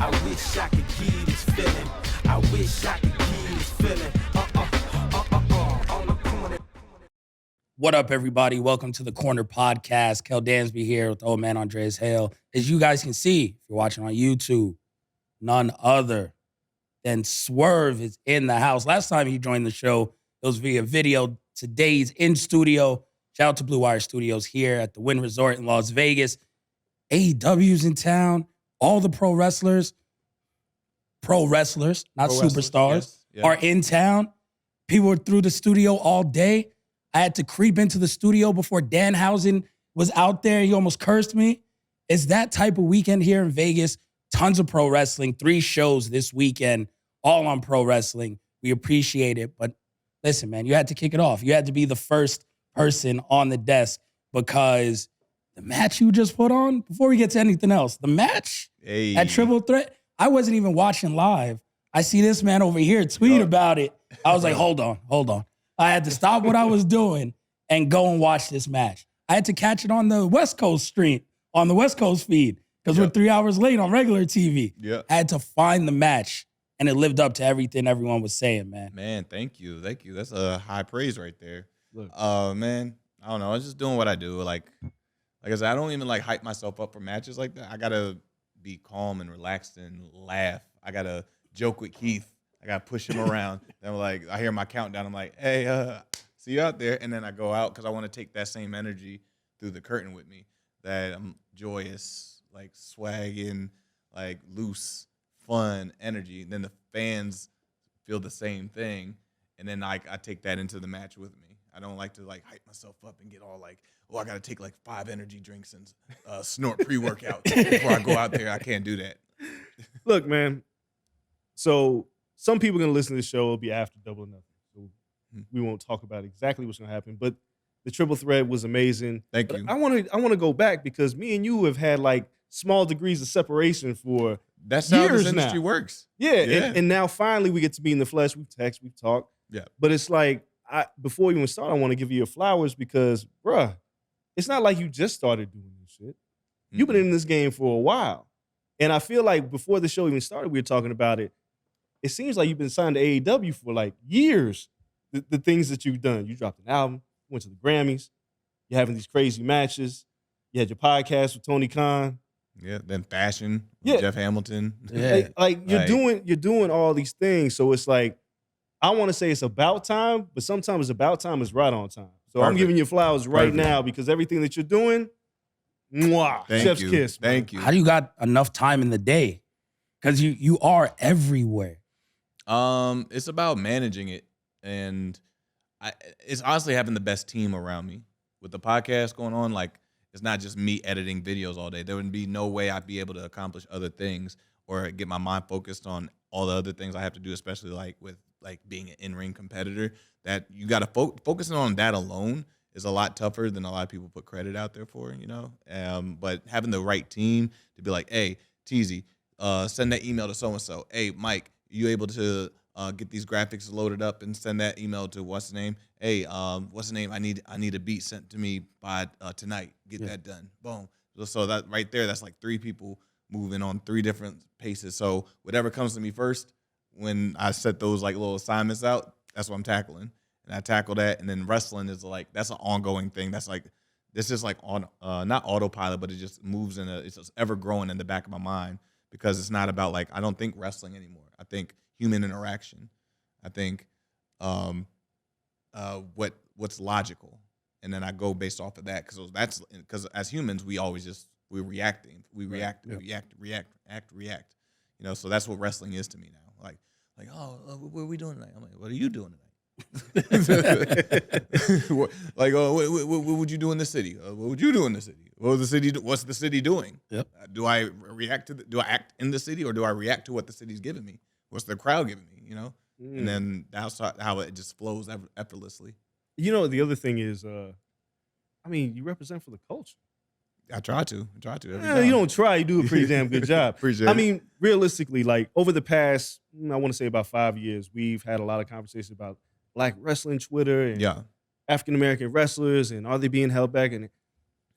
I wish I could keep this feeling. I wish I could keep this feeling. On the corner. What up, everybody? Welcome to the Corner Podcast. Kel Dansby here with old man Andreas Hale. As you guys can see, if you're watching on YouTube, none other than Swerve is in the house. Last time he joined the show, it was via video. Today's in studio. Shout out to Blue Wire Studios here at the Wynn Resort in Las Vegas. AEW's in town. All the pro wrestlers, not superstars, are in town. People were through the studio all day. I had to creep into the studio before Danhausen was out there. He almost cursed me. It's that type of weekend here in Vegas. Tons of pro wrestling. 3 shows this weekend, all on pro wrestling. We appreciate it. But listen, man, you had to kick it off. You had to be the first person on the desk because the match you just put on, before we get to anything else, the match at Triple Threat, I wasn't even watching live. I see this man over here tweet about it. I was like, hold on. I had to stop what I was doing and go and watch this match. I had to catch it on the West Coast stream, on the West Coast feed, because we're 3 hours late on regular TV. I had to find the match, and it lived up to everything everyone was saying, man. Man, thank you. That's a high praise right there. Man, I don't know. I was just doing what I do. Like I said, I don't even like hype myself up for matches like that. I gotta be calm and relaxed and laugh. I gotta joke with Keith. I gotta push him around. Then like I hear my countdown. I'm like, hey, see you out there. And then I go out because I want to take that same energy through the curtain with me. That I'm joyous, like swagging, like loose, fun energy. And then the fans feel the same thing. And then I take that into the match with me. I don't like to like hype myself up and get all like, oh, I got to take like 5 energy drinks and snort pre-workout before I go out there. I can't do that. Look, man. So some people are going to listen to this show. It'll be after Double or Nothing. So we won't talk about exactly what's going to happen. But the Triple Threat was amazing. Thank you. I want to go back because me and you have had like small degrees of separation for That's years how this industry now. works. Yeah. And now finally we get to be in the flesh. We've texted, we've talked. Yeah. But it's like, before we even start, I want to give you your flowers because, bruh, it's not like you just started doing this shit. You've been in this game for a while. And I feel like before the show even started, we were talking about it. It seems like you've been signed to AEW for like years. The things that you've done. You dropped an album, went to the Grammys. You're having these crazy matches. You had your podcast with Tony Khan. Yeah, then fashion with Jeff Hamilton. Yeah. Like you're doing all these things. So it's like, I want to say it's about time, but sometimes about time is right on time. So I'm giving you flowers right now because everything that you're doing, mwah, chef's kiss. Man. Thank you. How do you got enough time in the day? Because you are everywhere. It's about managing it, and it's honestly having the best team around me. With the podcast going on, like it's not just me editing videos all day. There would be no way I'd be able to accomplish other things or get my mind focused on all the other things I have to do, especially like with like being an in-ring competitor. That you got to focusing on that alone is a lot tougher than a lot of people put credit out there for, you know. But having the right team to be like, hey, Teasy, send that email to so-and-so. Hey, Mike, you able to get these graphics loaded up and send that email to what's the name? Hey, what's the name? I need a beat sent to me by tonight. Get that done. Boom. So that right there, that's like 3 people moving on 3 different paces. So whatever comes to me first, when I set those like little assignments out, that's what I'm tackling. And I tackle that. And then wrestling is like, that's an ongoing thing. That's like, this is like on, not autopilot, but it just moves it's just ever growing in the back of my mind because it's not about like, I don't think wrestling anymore. I think human interaction. I think what's logical. And then I go based off of that because as humans, we react. You know, so that's what wrestling is to me now. Like, oh, what are we doing tonight? I'm like, what are you doing tonight? Like, oh, what would you do in the city? What would you do in the city? What's the city doing? Yep. Do I do I act in the city or do I react to what the city's giving me? What's the crowd giving me? You know, and then that's how it just flows effortlessly. You know, the other thing is, I mean, you represent for the culture. I try to. You don't try. You do a pretty damn good job. Appreciate it. I mean, realistically, like over the past, I want to say about 5 years, we've had a lot of conversations about Black wrestling Twitter and African-American wrestlers and are they being held back? And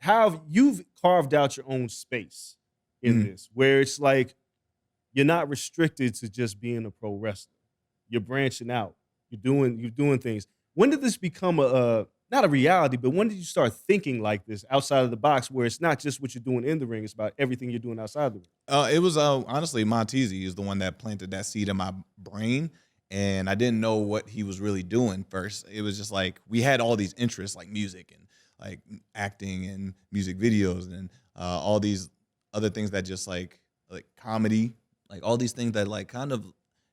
how you've carved out your own space in this, where it's like you're not restricted to just being a pro wrestler. You're branching out. You're doing things. When did this become a not a reality, but when did you start thinking like this outside of the box, where it's not just what you're doing in the ring, it's about everything you're doing outside the ring? It was honestly Montezi is the one that planted that seed in my brain, and I didn't know what he was really doing first. It was just like we had all these interests like music and like acting and music videos and all these other things that just like comedy, like all these things that like kind of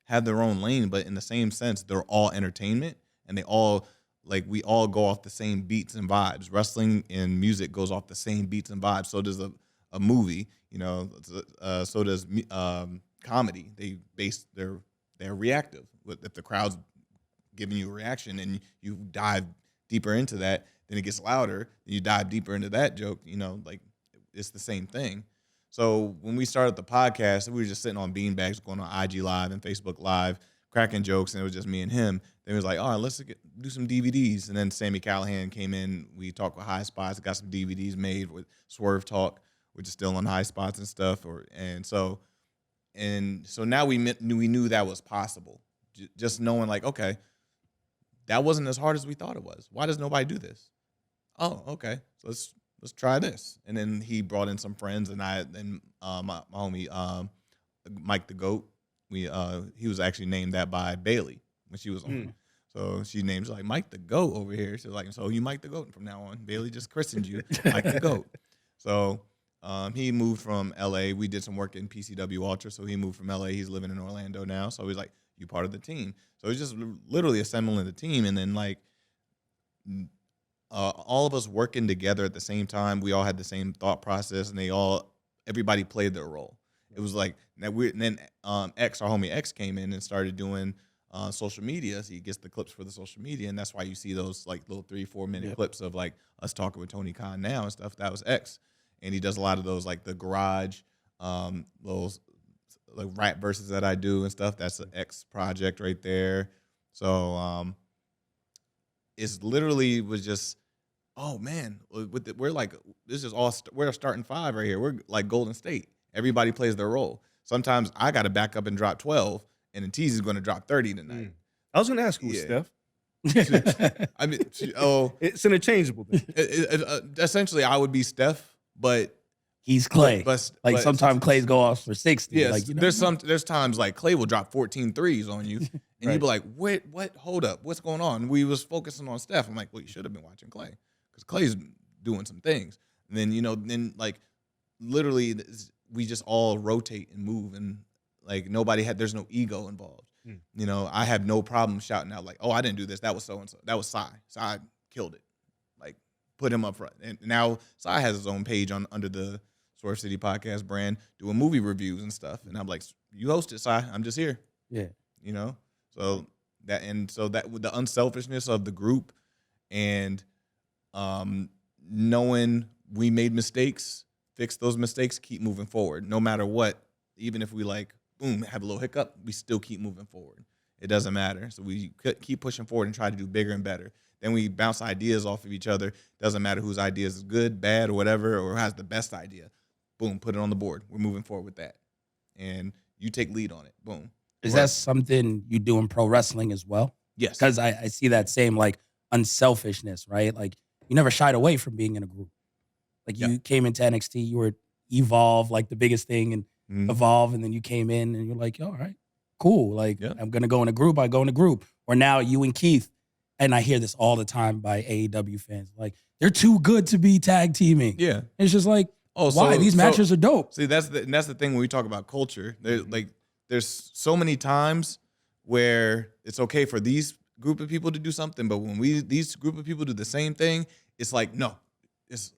have their own lane, but in the same sense they're all entertainment, and they all like we all go off the same beats and vibes. Wrestling and music goes off the same beats and vibes. So does a movie, you know. So does comedy. They base they're reactive. If the crowd's giving you a reaction and you dive deeper into that, then it gets louder. Then you dive deeper into that joke. You know, like it's the same thing. So when we started the podcast, we were just sitting on beanbags, going on IG Live and Facebook Live, cracking jokes, and it was just me and him. Then it was like, all right, let's do some DVDs. And then Sammy Callahan came in. We talked with High Spots, got some DVDs made with Swerve Talk, which is still on High Spots and stuff. So now we knew that was possible. Just knowing like, okay, that wasn't as hard as we thought it was. Why does nobody do this? Oh, okay, so let's try this. And then he brought in some friends, and my homie Mike the Goat. He was actually named that by Bailey when she was on. So she named like Mike the Goat over here. She's like, so you Mike the Goat from now on. Bailey just christened you Mike the Goat. So he moved from LA. We did some work in PCW Ultra, so he moved from LA. He's living in Orlando now. So he's like, you part of the team. So it's just literally assembling the team, and then like all of us working together at the same time. We all had the same thought process, and everybody played their role. It was like then X, our homie X, came in and started doing social media. So he gets the clips for the social media, and that's why you see those like little 3-4 minute clips of like us talking with Tony Khan now and stuff. That was X, and he does a lot of those like the garage, those like rap verses that I do and stuff. That's an X project right there. So it's literally was just, oh man, we're like this is all we're a starting five right here. We're like Golden State. Everybody plays their role. Sometimes I got to back up and drop 12, and then Tease is going to drop 30 tonight. I was going to ask who was Steph. I mean, it's interchangeable. Essentially, I would be Steph, but he's Clay. But sometimes Clay's go off for 60. Yeah, like, you know? there's times like Clay will drop 14 threes on you, and you'd be like, wait, what? Hold up, what's going on? We was focusing on Steph. I'm like, well, you should have been watching Clay because Clay's doing some things. And then like literally we just all rotate and move, and like there's no ego involved. You know, I have no problem shouting out like, oh, I didn't do this. That was so-and-so. That was Sai. Sai killed it. Like, put him up front. And now Sai has his own page under the Swerve City Podcast brand, doing movie reviews and stuff. And I'm like, you host it, Sai. I'm just here. Yeah. You know? So that with the unselfishness of the group and knowing we made mistakes, fix those mistakes, keep moving forward. No matter what, even if we like, boom, have a little hiccup, we still keep moving forward. It doesn't matter. So we keep pushing forward and try to do bigger and better. Then we bounce ideas off of each other. Doesn't matter whose ideas is good, bad, or whatever, or has the best idea. Boom, put it on the board. We're moving forward with that. And you take lead on it. Boom. Is that something you do in pro wrestling as well? Yes. Because I see that same like unselfishness, right? Like you never shied away from being in a group. Like you came into NXT, you were Evolve, like the biggest thing, and Evolve, and then you came in and you're like, all right, cool. Like I'm gonna go in a group, I go in a group. Or now you and Keith, and I hear this all the time by AEW fans, like they're too good to be tag teaming. Yeah. It's just like, why? These matches are dope. See, that's the thing when we talk about culture. There's so many times where it's okay for these group of people to do something, but when these group of people do the same thing, it's like, no, it's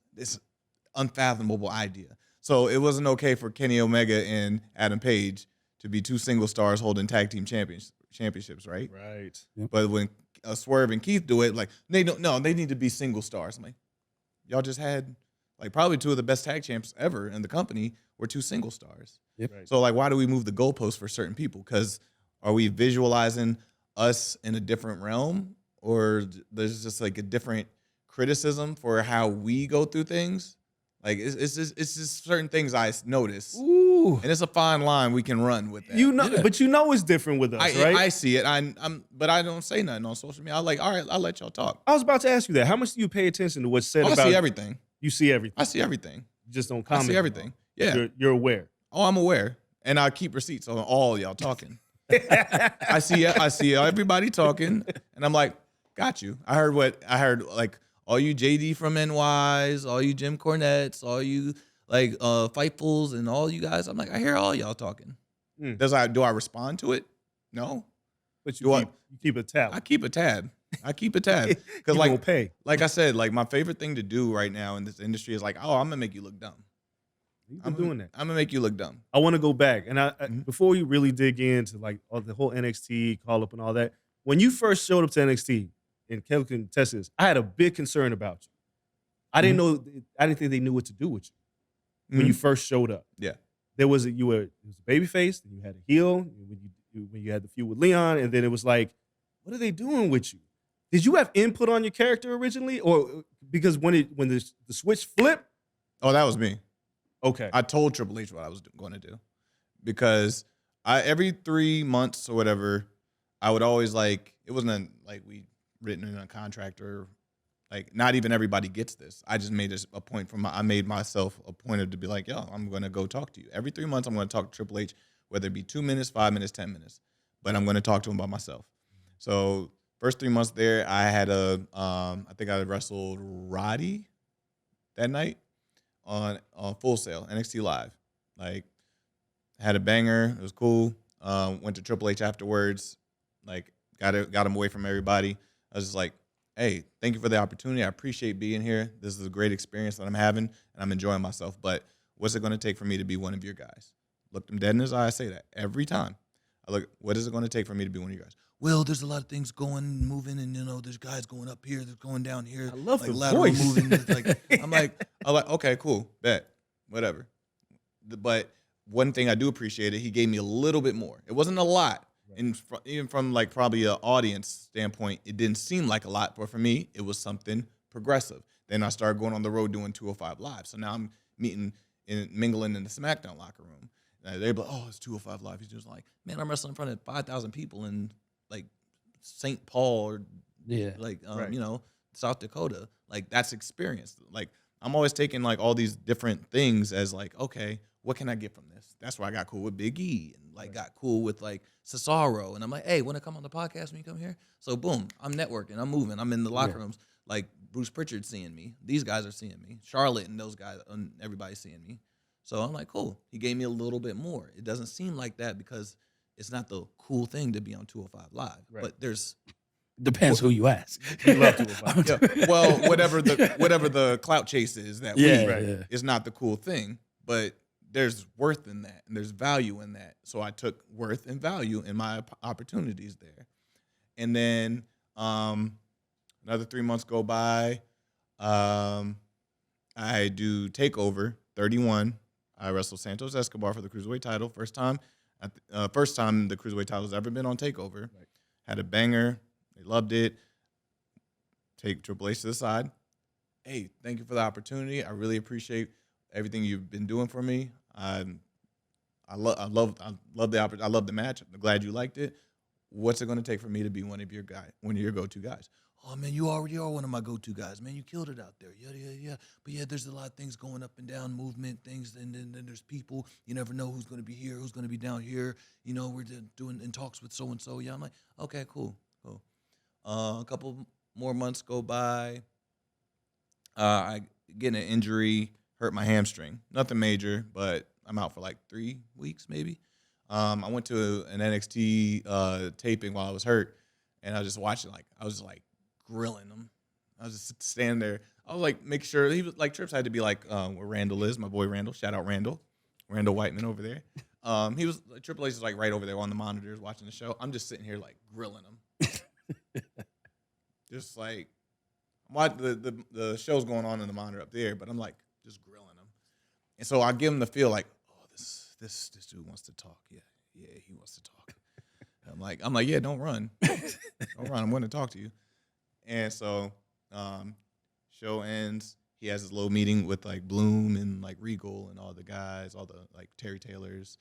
unfathomable idea. So it wasn't okay for Kenny Omega and Adam Page to be two single stars holding tag team championships, right? Right. Yep. But when Swerve and Keith do it, like they need to be single stars. I'm like, y'all just had like probably two of the best tag champs ever in the company were two single stars. Yep. Right. So like, why do we move the goalposts for certain people? Because are we visualizing us in a different realm, or there's just like a different criticism for how we go through things? Like it's just certain things I notice. Ooh, Ooh. And it's a fine line we can run with that. You know, Yeah. but you know it's different with us, right? I see it. But I don't say nothing on social media. I'm like, all right, I'll let y'all talk. I was about to ask you that. How much do you pay attention to what's said Oh, I about see everything. You see everything. I see everything. You just don't I comment. see everything. Yeah. You're aware. Oh, I'm aware. And I keep receipts on all y'all talking. I see everybody talking, and I'm like, got you. I heard like all you JD from NYs, all you Jim Cornettes, all you like Fightfuls and all you guys. I'm like, I hear all y'all talking. Mm. Do I respond to it? No. But Do you keep a tab. I keep a tab. Because You like gonna pay. like I said, like my favorite thing to do right now in this industry is like, oh, I'm gonna make you look dumb. You've been doing that. I'm gonna make you look dumb. I want to go back, and Mm-hmm. before you really dig into like all the whole NXT call up and all that, when you first showed up to NXT, and Kelly can attest to this, I had a big concern about you. I didn't know. I didn't think they knew what to do with you when you first showed up. Yeah. There was a babyface, then you had a heel when you had the feud with Leon, and then it was like, what are they doing with you? Did you have input on your character originally, or because when the switch flipped? Oh, that was me. Okay. I told Triple H what I was going to do because every 3 months or whatever, I would always like, it wasn't like we written in a contract or like not even everybody gets this. I just made this a point I made myself a point of to be like, yo, I'm going to go talk to you. Every 3 months, I'm going to talk to Triple H, whether it be 2 minutes, 5 minutes, 10 minutes, but I'm going to talk to him by myself. So first 3 months there, I had I think I wrestled Roddy that night on Full Sail, NXT Live. Like, had a banger. It was cool. Went to Triple H afterwards. Like, got him away from everybody. I was just like, hey, thank you for the opportunity. I appreciate being here. This is a great experience that I'm having, and I'm enjoying myself. But what's it going to take for me to be one of your guys? Look them dead in his eye. I say that every time. What is it going to take for me to be one of you guys? Well, there's a lot of things moving, and there's guys going up here, there's going down here. I love like the lateral voice. moving. I'm like, okay, cool, bet, whatever. But one thing I do appreciate he gave me a little bit more. It wasn't a lot, and even from like probably an audience standpoint, it didn't seem like a lot. But for me, it was something progressive. Then I started going on the road doing 205 Live. So now I'm mingling in the SmackDown locker room. And they're like, oh, it's 205 Live. He's just like, man, I'm wrestling in front of 5,000 people in like St. Paul or South Dakota. Like, that's experience. Like, I'm always taking like all these different things as like, okay, what can I get from this? That's why I got cool with Big E and like got cool with like Cesaro. And I'm like, hey, want to come on the podcast when you come here? So boom, I'm networking, I'm moving, I'm in the locker rooms. Like Bruce Pritchard's seeing me. These guys are seeing me. Charlotte and those guys, and everybody's seeing me. So I'm like, cool. He gave me a little bit more. It doesn't seem like that because it's not the cool thing to be on 205 Live. Right. But there's depends who you ask. We love 205. yeah, well, whatever the clout chase is that is not the cool thing. But there's worth in that, and there's value in that. So I took worth and value in my opportunities there. And then another 3 months go by. I do TakeOver 31. I wrestled Santos Escobar for the Cruiserweight title. First time the Cruiserweight title has ever been on TakeOver. Right. Had a banger. They loved it. Take Triple H to the side. Hey, thank you for the opportunity. I really appreciate everything you've been doing for me. I love the opportunity. I love the match. I'm glad you liked it. What's it going to take for me to be one of your go-to guys? Oh, man, you already are one of my go-to guys. Man, you killed it out there. Yeah. But, yeah, there's a lot of things going up and down, movement, things, and then there's people. You never know who's going to be here, who's going to be down here. We're doing in talks with so-and-so. Yeah, I'm like, okay, cool. A couple more months go by. I get an injury, hurt my hamstring. Nothing major, but I'm out for like 3 weeks maybe. I went to an NXT taping while I was hurt, and I was just watching. Like, I was just like grilling him. I was just standing there. I was like, make sure he was like Trips had to be like where Randall is, my boy Randall. Shout out Randall Whiteman over there. He was like, Triple H is like right over there on the monitors watching the show. I'm just sitting here like grilling him, just like the show's going on in the monitor up there, but I'm like just grilling him, and so I give him the feel like, oh, this dude wants to talk. Yeah, he wants to talk. I'm like, yeah, don't run. Don't run. I'm going to talk to you. And so show ends. he has his little meeting with like Bloom and like Regal and all the guys, all the like Terry Taylors.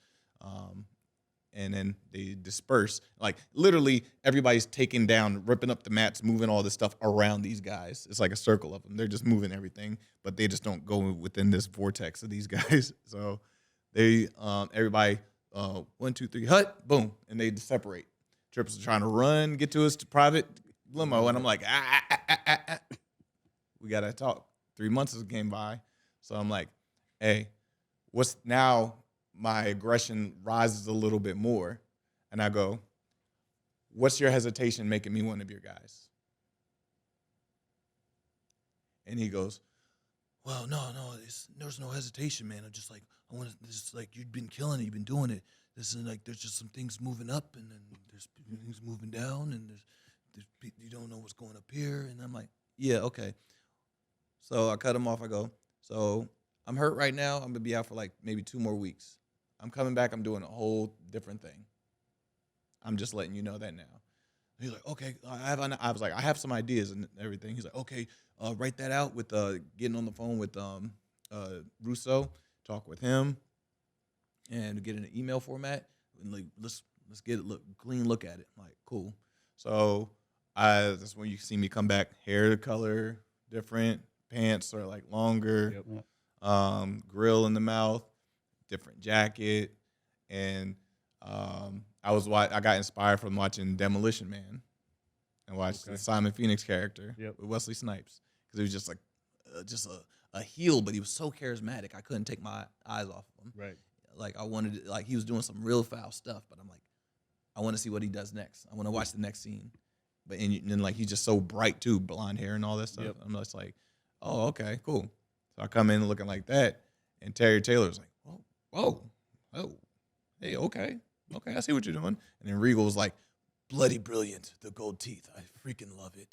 And then they disperse. Like literally everybody's taking down, ripping up the mats, moving all this stuff around these guys. It's like a circle of them. They're just moving everything, but they just don't go within this vortex of these guys. So they, everybody, 1, 2, 3, hut, boom, and they separate. Trips is trying to run, get to his private limo, and I'm like, we gotta talk. 3 months has came by, so I'm like, hey, what's now? My aggression rises a little bit more, and I go, what's your hesitation making me one of your guys? And he goes, well, no, there's no hesitation, man. I'm just like, I want to, just like, you've been killing it, you've been doing it. This is like, there's just some things moving up, and then there's things moving down, and there's you don't know what's going up here. And I'm like, yeah, okay. So I cut him off. I go, so I'm hurt right now. I'm going to be out for like maybe 2 more weeks. I'm coming back. I'm doing a whole different thing. I'm just letting you know that now. He's like, okay. I was like, I have some ideas and everything. He's like, okay, write that out with getting on the phone with Russo, talk with him, and get in an email format. And like, let's get a clean look at it. I'm like, cool. So that's when you see me come back. Hair color different, pants are like longer, grill in the mouth, different jacket, and I got inspired from watching Demolition Man and watched the Simon Phoenix character with Wesley Snipes, because he was just like just a heel, but he was so charismatic. I couldn't take my eyes off of him. Right. Like I wanted to, like he was doing some real foul stuff, but I'm like, I want to see what he does next. I want to watch the next scene. But and then like he's just so bright too, blonde hair and all that stuff. Yep. I'm just like, oh, okay, cool. So I come in looking like that, and Terry Taylor's like, oh, hey, okay, I see what you're doing. And then Regal was like, bloody brilliant, the gold teeth. I freaking love it.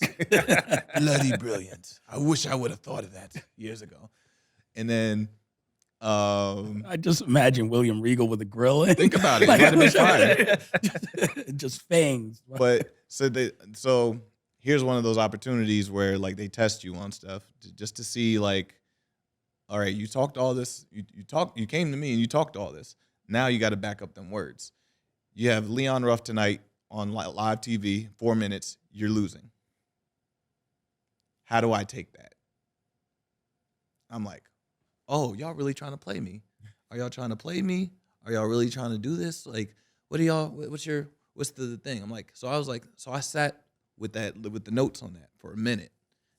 Bloody brilliant. I wish I would have thought of that years ago. And then I just imagine William Regal with a grill. think about it. Like, It might have been fine. just fangs. But so here's one of those opportunities where like they test you on stuff just to see like, all right, you talked all this, you came to me and you talked all this. Now you got to back up them words. You have Leon Ruff tonight on live TV, 4 minutes, you're losing. How do I take that? I'm like, oh, y'all really trying to play me? Are y'all trying to play me? Are y'all really trying to do this? Like, what are y'all, what's the thing? I'm like, so I sat with the notes on that for a minute.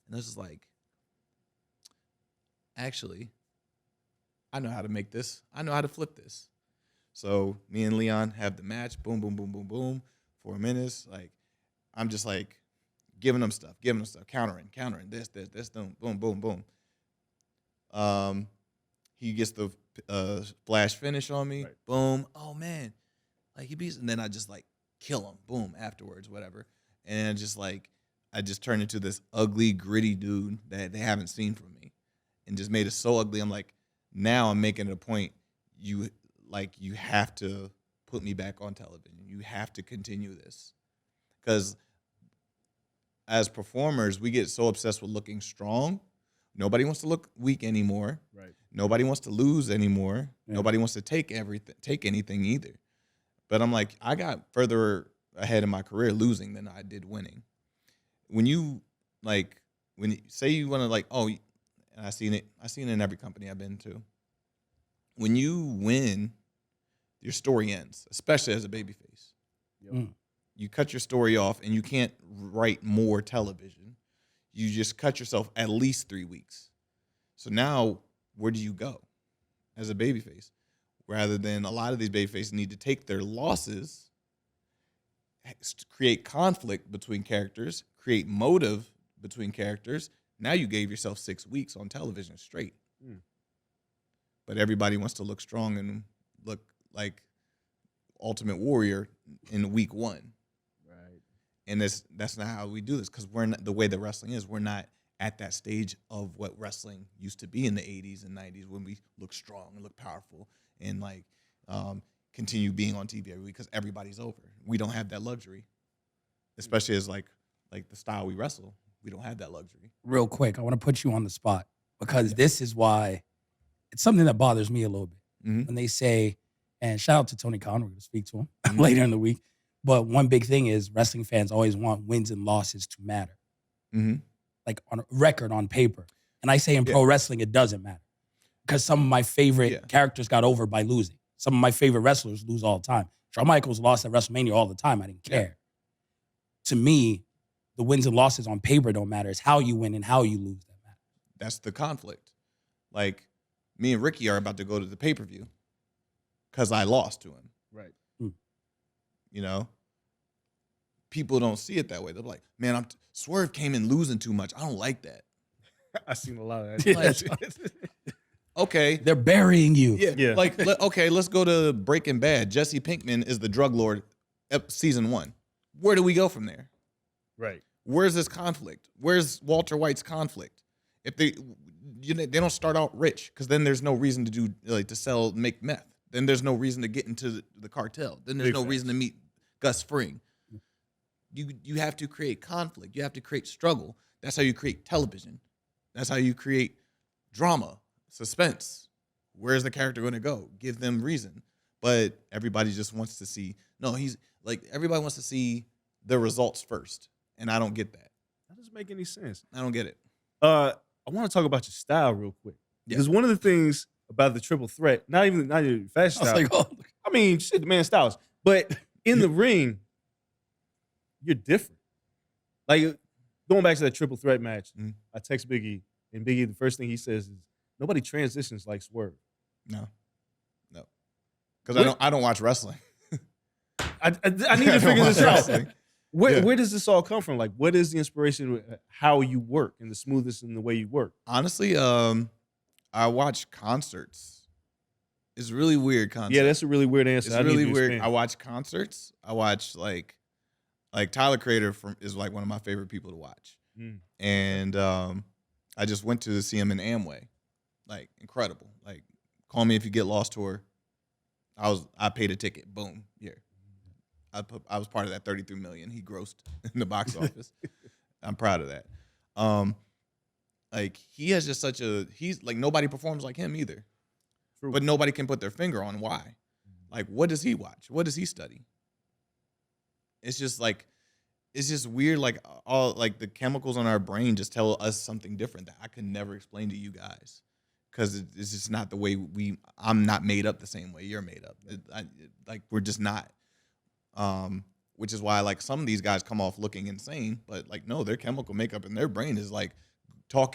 And this is like, actually, I know how to make this. I know how to flip this. So me and Leon have the match, boom, boom, boom, boom, boom, 4 minutes. Like, I'm just like giving them stuff, countering, this, boom, boom, boom. He gets the flash finish on me, right. Boom. Oh man, like he beats, and then I just like kill him, boom, afterwards, whatever. And I just turned into this ugly, gritty dude that they haven't seen from me, and just made it so ugly. I'm like, now I'm making it a point. You have to put me back on television. You have to continue this, because as performers, we get so obsessed with looking strong. Nobody wants to look weak anymore. Right. Nobody wants to lose anymore. Yeah. Nobody wants to take anything either. But I'm like, I got further ahead in my career losing than I did winning. When you say you want to like, oh, and I've seen it in every company I've been to. When you win, your story ends, especially as a babyface. Yep. You cut your story off, and you can't write more television. You just cut yourself at least 3 weeks. So now, where do you go as a babyface? Rather than a lot of these babyfaces need to take their losses, create conflict between characters, create motive between characters. Now you gave yourself 6 weeks on television straight. But everybody wants to look strong and look like Ultimate Warrior in week 1. And that's not how we do this, because we're not, the way that wrestling is, we're not at that stage of what wrestling used to be in the 80s and 90s, when we look strong and look powerful and like continue being on TV every week because everybody's over. We don't have that luxury, especially as like the style we wrestle. We don't have that luxury. Real quick, I want to put you on the spot. because this is why it's something that bothers me a little bit Mhm. when they say, and shout out to Tony Khan, we're going to speak to him later in the week. But one big thing is wrestling fans always want wins and losses to matter, Mm-hmm. like on a record, on paper. And I say in Yeah. pro wrestling, it doesn't matter because some of my favorite characters got over by losing. Some of my favorite wrestlers lose all the time. Shawn Michaels lost at WrestleMania all the time. I didn't care. To me, the wins and losses on paper don't matter. It's how you win and how you lose that matter. That's the conflict. Like, me and Ricky are about to go to the pay-per-view because I lost to him. Right. You know? People don't see it that way. They're like, man, Swerve came in losing too much. I don't like that. I've seen a lot of that. Okay. They're burying you. Yeah. Like, okay, let's go to Breaking Bad. Jesse Pinkman is the drug lord, season 1. Where do we go from there? Right. Where's this conflict? Where's Walter White's conflict? If they don't start out rich, because then there's no reason to do make meth. Then there's no reason to get into the cartel. Then there's no reason to meet Gus Fring. You have to create conflict. You have to create struggle. That's how you create television. That's how you create drama, suspense. Where's the character going to go? Give them reason. But everybody just wants to see. No, everybody wants to see the results first, and I don't get that. That doesn't make any sense. I don't get it. I want to talk about your style real quick. Because one of the things about the triple threat, not even your fashion style. Like, oh. I mean, shit, the man styles. But in the ring, you're different. Like, going back to that triple threat match, I text Biggie, and Biggie, the first thing he says is, nobody transitions like Swerve. No. Because I don't watch wrestling. I need to figure this out. Where does this all come from? Like, what is the inspiration with how you work and the smoothness in the way you work? Honestly, I watch concerts. It's really weird concerts. Yeah, that's a really weird answer. It's really weird. I watch concerts. I watch like Tyler Creator is like one of my favorite people to watch. And I just went to see him in Amway. Like, incredible. Like, Call Me If You Get Lost tour. I paid a ticket. Boom. Here. I was part of that 33 million he grossed in the box office. I'm proud of that. Like, he has just he's like, nobody performs like him either. True. But nobody can put their finger on why. Like, what does he watch? What does he study? It's just weird. Like, all like the chemicals on our brain just tell us something different that I could never explain to you guys. Because it's just not the way I'm not made up the same way you're made up. We're just not. Which is why, like, some of these guys come off looking insane, but, like, no, their chemical makeup in their brain is, like,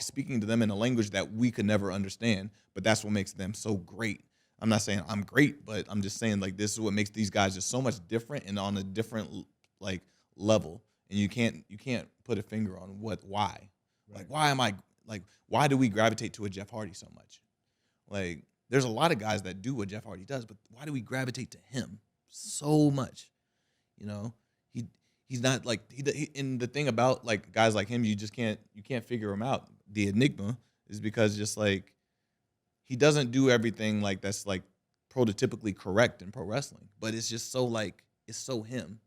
speaking to them in a language that we could never understand, but that's what makes them so great. I'm not saying I'm great, but I'm just saying, like, this is what makes these guys just so much different and on a different, like, level, and you can't put a finger on why. Right. Like, why do we gravitate to a Jeff Hardy so much? Like, there's a lot of guys that do what Jeff Hardy does, but why do we gravitate to him so much? You know, he's not like and the thing about like guys like him, you can't figure him out. The enigma is because just like he doesn't do everything like that's like prototypically correct in pro wrestling, but it's just so like it's so him.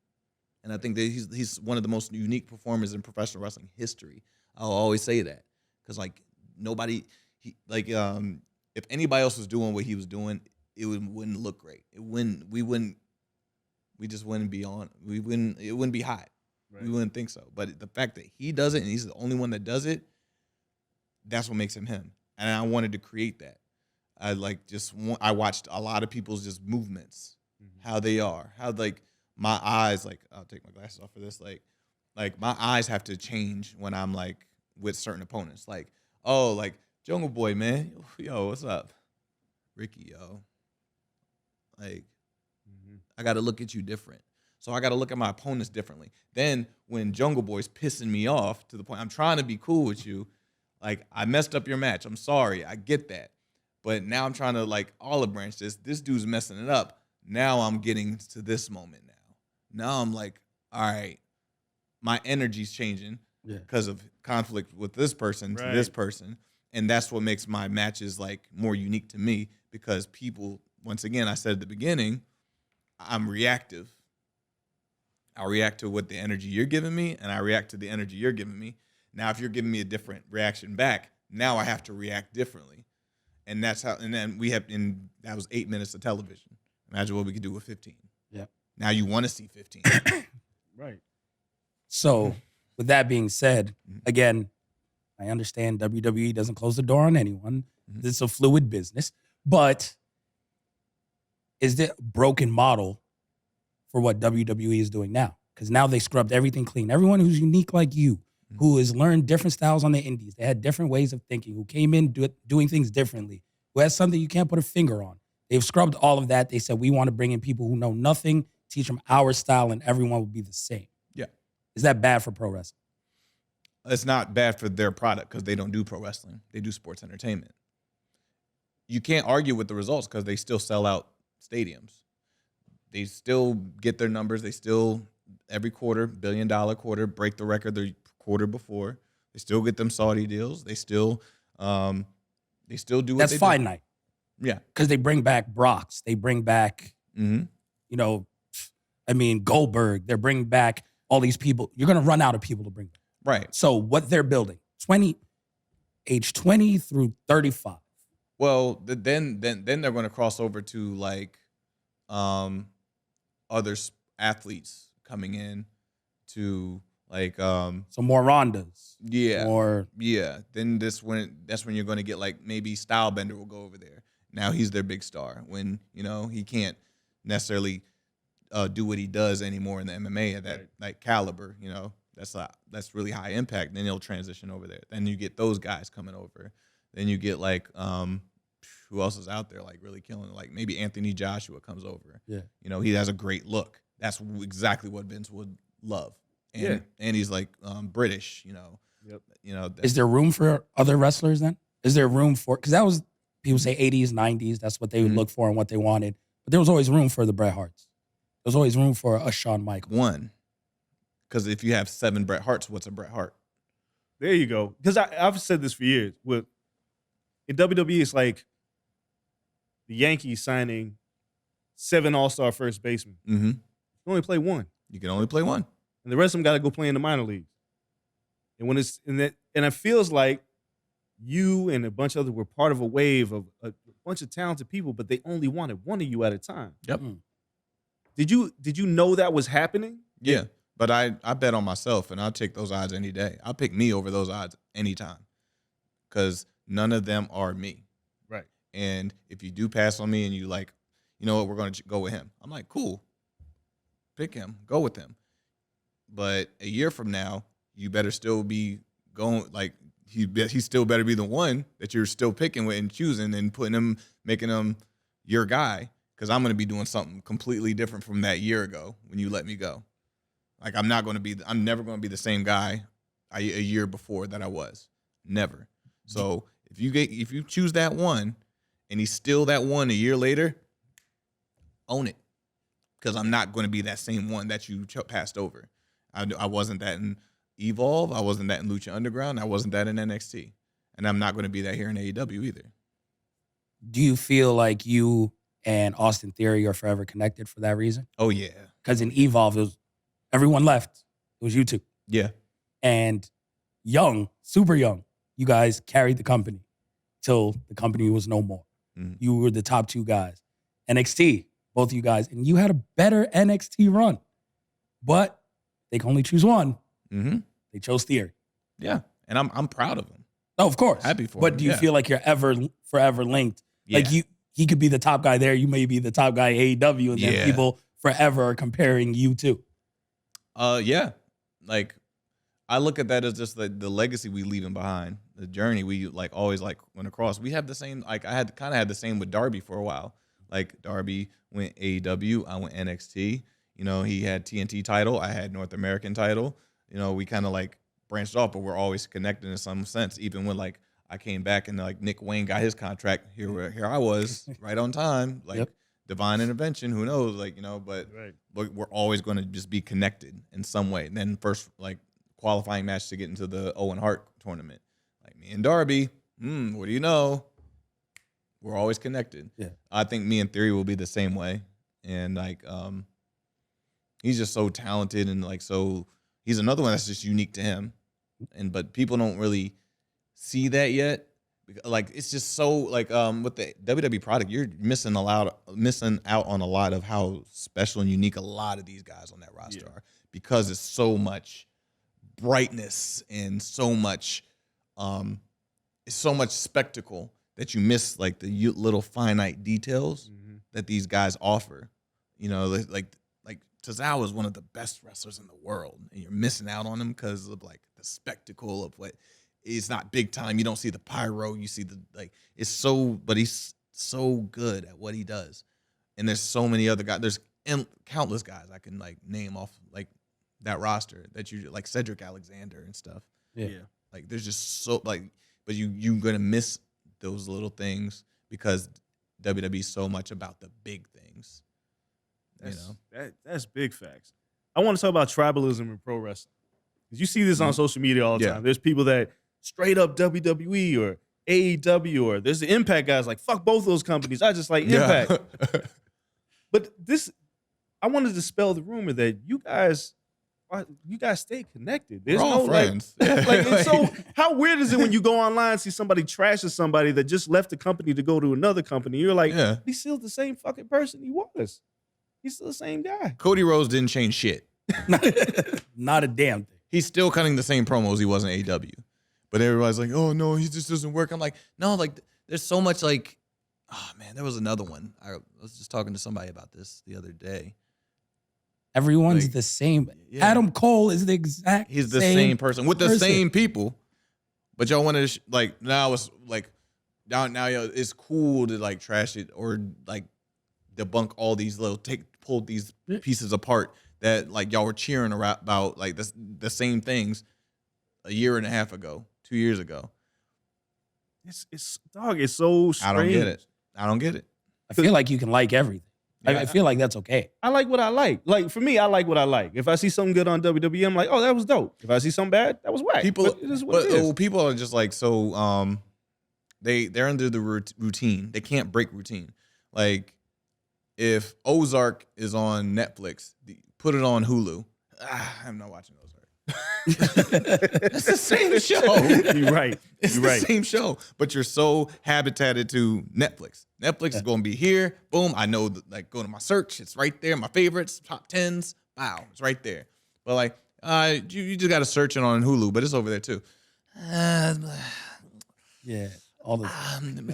And I think that he's one of the most unique performers in professional wrestling history. I'll always say that. Because, like, if anybody else was doing what he was doing, it wouldn't look great. It wouldn't be hot. Right. We wouldn't think so. But the fact that he does it and he's the only one that does it, that's what makes him him. And I wanted to create that. I watched a lot of people's just movements, how they are, how, like, my eyes, like, I'll take my glasses off for this, like my eyes have to change when I'm, like, with certain opponents. Like, oh, like, Jungle Boy, man. Yo, what's up? Ricky, yo. Like, I got to look at you different. So I got to look at my opponents differently. Then when Jungle Boy's pissing me off to the point I'm trying to be cool with you, like, I messed up your match. I'm sorry. I get that. But now I'm trying to, like, olive branch this. This dude's messing it up. Now I'm getting to this moment now. Now I'm like, all right, my energy's changing. Because of conflict with this person to this person. And that's what makes my matches like more unique to me because people, once again, I said at the beginning, I'm reactive. I react to what the energy you're giving me and I react to the energy you're giving me. Now, if you're giving me a different reaction back, Now I have to react differently. And that's how, and then that was 8 minutes of television. Imagine what we could do with 15. Yeah. Now you want to see 15. Right. So, with that being said, again, I understand WWE doesn't close the door on anyone. This is a fluid business. But is there a broken model for what WWE is doing now? Because now they scrubbed everything clean. Everyone who's unique like you, who has learned different styles on the indies, they had different ways of thinking, who came in doing things differently, who has something you can't put a finger on. They've scrubbed all of that. They said, we want to bring in people who know nothing, teach them our style, and everyone will be the same. Yeah. Is that bad for pro wrestling? It's not bad for their product because they don't do pro wrestling. They do sports entertainment. You can't argue with the results because they still sell out stadiums. They still get their numbers. They still, every quarter, $1 billion quarter, break the record the quarter before. They still get them Saudi deals. They still do what That's they finite. do. Yeah. Because they bring back Brocks. They bring back, Goldberg. They're bringing back all these people. You're going to run out of people to bring back. Right. So what they're building, age 20 through 35. Well, then they're going to cross over to like other athletes coming in to like So more Rondas. yeah. Or Yeah. Then that's when you're going to get like maybe Stylebender will go over there. Now he's their big star when, he can't necessarily do what he does anymore in the MMA at that like caliber, that's really high impact. Then he'll transition over there. Then you get those guys coming over. Then you get like who else is out there like really killing it? Like maybe Anthony Joshua comes over. Yeah. He has a great look. That's exactly what Vince would love. And he's like British, Yep. is there room for other wrestlers then? Is there room for, because that was, people say 80s, 90s, that's what they would look for and what they wanted. But there was always room for the Bret Harts. There was always room for a Shawn Michaels. One. Because if you have 7 Bret Harts, what's a Bret Hart? There you go. Because I've said this for years. In WWE, it's like the Yankees signing 7 all-star first basemen. Mm-hmm. You can only play one. You can only play one. And the rest of them got to go play in the minor leagues. And when it's and it feels like you and a bunch of others were part of a wave of a bunch of talented people, but they only wanted one of you at a time. Yep. Did you know that was happening? Yeah. But I bet on myself, and I'll take those odds any day. I'll pick me over those odds anytime because none of them are me. Right. And if you do pass on me and you like, you know what, we're going to go with him. I'm like, cool. Pick him. Go with him. But a year from now, you better still be going, like, he still better be the one that you're still picking with and choosing and putting him, making him your guy because I'm going to be doing something completely different from that year ago when you let me go. Like, I'm never going to be the same guy a year before that I was. Never. So if you choose that one and he's still that one a year later, own it. Because I'm not going to be that same one that you passed over. I wasn't that in Evolve. I wasn't that in Lucha Underground. I wasn't that in NXT. And I'm not going to be that here in AEW either. Do you feel like you and Austin Theory are forever connected for that reason? Oh, yeah. Because in Evolve, everyone left. It was you two. Yeah. And young, super young, you guys carried the company till the company was no more. Mm-hmm. You were the top 2 guys. NXT, both of you guys. And you had a better NXT run. But they can only choose one. Mm-hmm. They chose Theory. Yeah. And I'm proud of him. Oh, of course. Happy for him. But do you feel like you're forever linked? Yeah. Like he could be the top guy there. You may be the top guy AEW. And then people forever are comparing you two. Yeah. Like, I look at that as just the legacy we leaving behind, the journey we like always like went across. We have the same, like I had the same with Darby for a while. Like Darby went AEW, I went NXT. He had TNT title, I had North American title. We kind of like branched off, but we're always connected in some sense. Even when like I came back and like Nick Wayne got his contract, here I was right on time, like divine intervention. Who knows, like but we're always going to just be connected in some way. And then first like qualifying match to get into the Owen Hart tournament, like me and Darby. What do you know? We're always connected. Yeah, I think me and Theory will be the same way, and like he's just so talented and like so. He's another one that's just unique to him, but people don't really see that yet. Like it's just so like with the WWE product, you're missing out on a lot of how special and unique a lot of these guys on that roster are, because it's so much brightness and so much spectacle that you miss like the little finite details that these guys offer. You know, like Tozawa is one of the best wrestlers in the world, and you're missing out on him because of like the spectacle of what. It's not big time. You don't see the pyro. You see the it's so, but he's so good at what he does. And there's so many other guys. There's countless guys I can like name off like that roster that you like Cedric Alexander and stuff. Yeah. Like there's just so like, but you're gonna miss those little things because WWE is so much about the big things. That's big facts. I want to talk about tribalism in pro wrestling. Because you see this on social media all the time. There's people that straight up WWE or AEW, or there's the Impact guys like, fuck both those companies. I just like Impact. But I want to dispel the rumor that you guys stay connected. There's We're all friends. So how weird is it when you go online and see somebody trashes somebody that just left the company to go to another company? You're like, he's still the same fucking person he was. He's still the same guy. Cody Rhodes didn't change shit. Not a damn thing. He's still cutting the same promos he was in AEW. But everybody's like, oh, no, he just doesn't work. I'm like, no, like, there's so much, like, oh, man, there was another one. I was just talking to somebody about this the other day. Everyone's Like, the same. yeah. Adam Cole is the exact He's the same person with the same people. But y'all want to, like, now it's, like, now it's cool to, like, trash it or, like, debunk all these pull these pieces apart that, like, y'all were cheering about, like, the same things a year and a half ago. 2 years ago. It's so strange. I don't get it. I feel like you can like everything. I feel like that's okay. I like what I like. Like for me, I like what I like. If I see something good on WWE, I'm like, oh, that was dope. If I see something bad, that was whack. People are just like so. They're under the routine. They can't break routine. Like if Ozark is on Netflix, put it on Hulu. I'm not watching Ozark. It's the same show. You're right. It's the same show, but you're so habitated to Netflix. Netflix is going to be here. Boom. I know, like, go to my search. It's right there. My favorites, top 10s. Wow. It's right there. But, like, you just got to search it on Hulu, but it's over there, too. Yeah. All the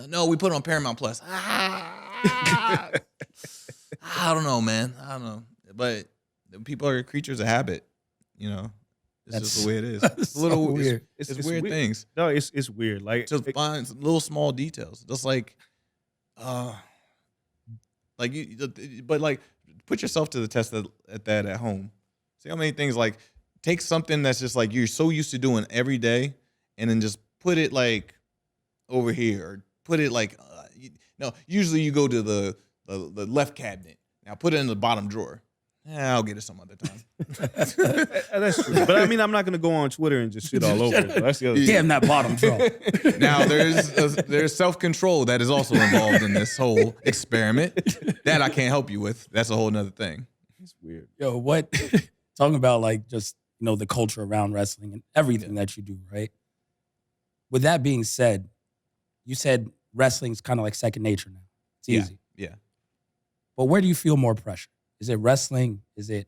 no, we put it on Paramount Plus. I don't know, man. I don't know. But people are creatures of habit, you know. It's just the way it is. It's a little weird. It's weird things. No, it's weird. Like just find some little small details. Just like, but like, put yourself to the test at that at home. See how many things, like, take something that's just like you're so used to doing every day, and then just put it like over here, or put it like, no. Usually you go to the left cabinet. Now put it in the bottom drawer. I'll get it some other time. That's true. But I mean, I'm not going to go on Twitter and just shit all over it. That's the other thing. damn that bottom draw. Now there's self-control that is also involved in this whole experiment that I can't help you with. That's a whole nother thing. It's weird. Yo, what talking about, like, just, you know, the culture around wrestling and everything that you do, right? With that being said, you said wrestling's kind of like second nature now. It's easy. Yeah. But where do you feel more pressure? Is it wrestling? Is it,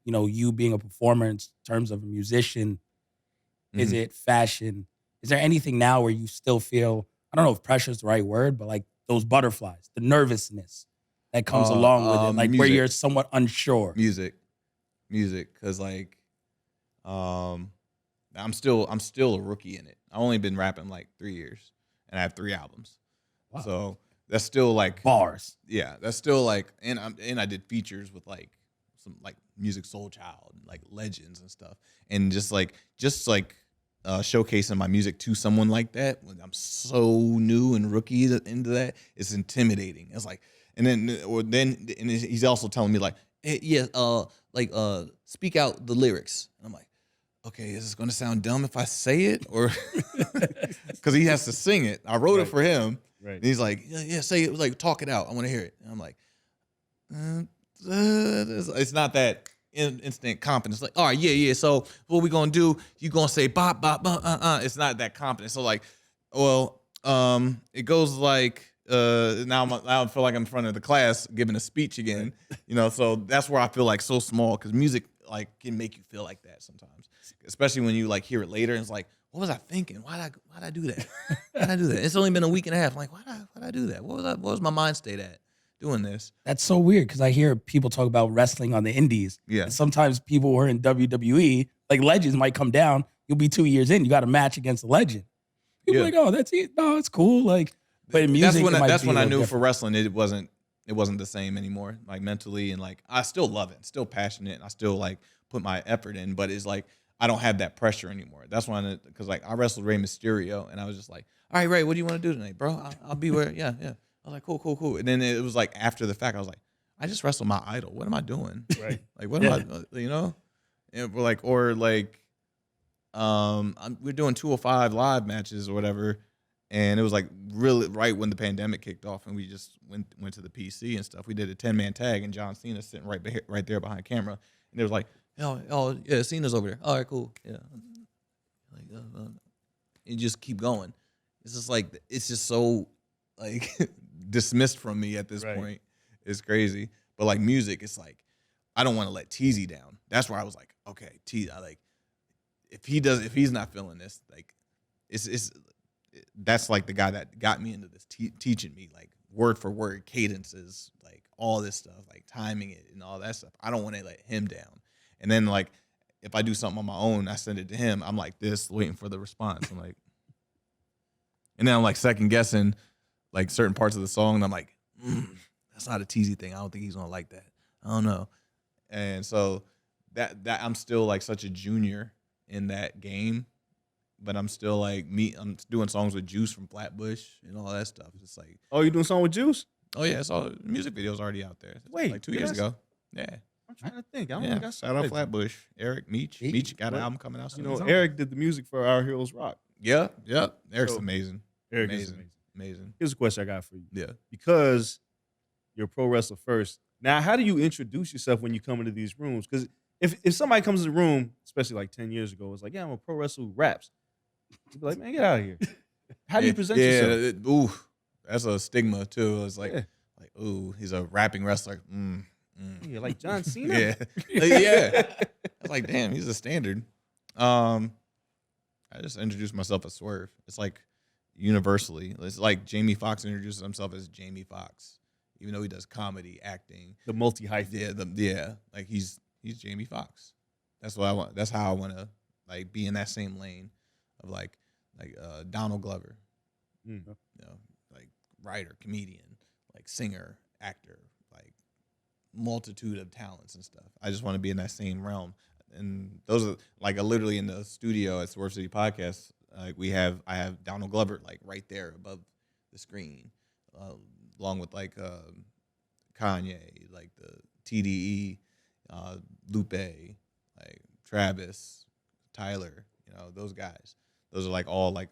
you know, you being a performer in terms of a musician? Is it fashion? Is there anything now where you still feel, I don't know if pressure is the right word, but like those butterflies, the nervousness that comes along with it, like music. where you're somewhat unsure? Music, because like, I'm still a rookie in it. I've only been rapping like 3 years, and I have 3 albums. Wow. So that's still like Bars. Yeah, that's still like, and I did features with like some like Music Soul Child, like legends and stuff, and just like showcasing my music to someone like that when I'm so new and rookie into that, it's intimidating. It's like, and then he's also telling me like, hey, yeah, speak out the lyrics. And I'm like, okay, is this going to sound dumb if I say it, or because he has to sing it? I wrote it for him. Right. And he's like, yeah, say it, like, talk it out. I want to hear it. And I'm like, it's not that instant confidence. Like, all right, yeah. So what we gonna do? You gonna say bop bop bop? It's not that confident. So like, well, it goes like now I feel like I'm in front of the class giving a speech again. So that's where I feel like so small because music like can make you feel like that sometimes, especially when you like hear it later and it's like, what was I thinking? Why'd I do that? Why'd I do that? It's only been a week and a half. I'm like, why'd I do that? What was my mind state at doing this? That's so weird because I hear people talk about wrestling on the indies. Yeah. And sometimes people who are in WWE, like legends, might come down. You'll be 2 years in, you got a match against a legend. People are like, oh, that's it. No, it's cool. Like, but in music, that's when I knew different. for wrestling it wasn't the same anymore. Like mentally and like I still love it, still passionate, and I still like put my effort in. But it's like I don't have that pressure anymore. That's why because like I wrestled Rey Mysterio, and I was just like, all right, Ray, what do you want to do tonight, bro? I'll be where. Yeah. I was like, cool. And then it was like after the fact, I was like, I just wrestled my idol. What am I doing? Right. Like what am I? And we're like, or like, we're doing 205 live matches or whatever. And it was like really right when the pandemic kicked off, and we just went to the PC and stuff. We did a 10-man tag, and John Cena sitting right there behind camera, and it was like, oh yeah, Cena's over there. All right, cool, yeah. Like, and just keep going. It's just like it's just so like dismissed from me at this point. It's crazy, but like music, it's like I don't want to let Teasy down. That's where I was like, okay, I like if he's not feeling this, like it's. That's like the guy that got me into this, teaching me like word for word cadences, like all this stuff, like timing it and all that stuff. I don't want to let him down. And then like if I do something on my own, I send it to him. I'm like this, waiting for the response. I'm like, and then I'm like second guessing like certain parts of the song, and I'm like, that's not a Teasy thing. I don't think he's gonna like that. I don't know. And so that I'm still like such a junior in that game. But I'm still like I'm doing songs with Juice from Flatbush and all that stuff. It's like, Oh, you doing a song with Juice? oh yeah, it's all the music video's already out there. Wait, like 2 years ago. Yeah. I'm trying to think. I don't Yeah. think I saw Shout out that. Flatbush. Eric Meach. Meach got an album coming out soon. Eric did the music for Our Heroes Rock. Yeah. Eric's So, amazing. Eric is Amazing. Here's a question I got for you. Yeah. Because you're a pro wrestler first. Now, how do you introduce yourself when you come into these rooms? Because if somebody comes in the room, especially like 10 years ago, it's like, yeah, I'm a pro wrestler who raps. You'd be like, man, get out of here. How do you present yourself? Ooh, that's a stigma too. It's like, ooh, he's a rapping wrestler. Yeah, like John Cena? Yeah. Yeah. I was like, damn, he's a standard. I just introduced myself as Swerve. It's like universally. It's like Jamie Foxx introduces himself as Jamie Foxx, even though he does comedy, acting. The multi-hyphen. Yeah. Like he's Jamie Foxx. That's what I want. That's how I want to like be in that same lane of like Donald Glover. Like writer, comedian, like singer, actor, like multitude of talents and stuff. I just want to be in that same realm. And those are like literally in the studio at Swerve City Podcast. Like I have Donald Glover like right there above the screen, along with like Kanye, like the TDE, Lupe, like Travis, Tyler. Those guys. Those are like all like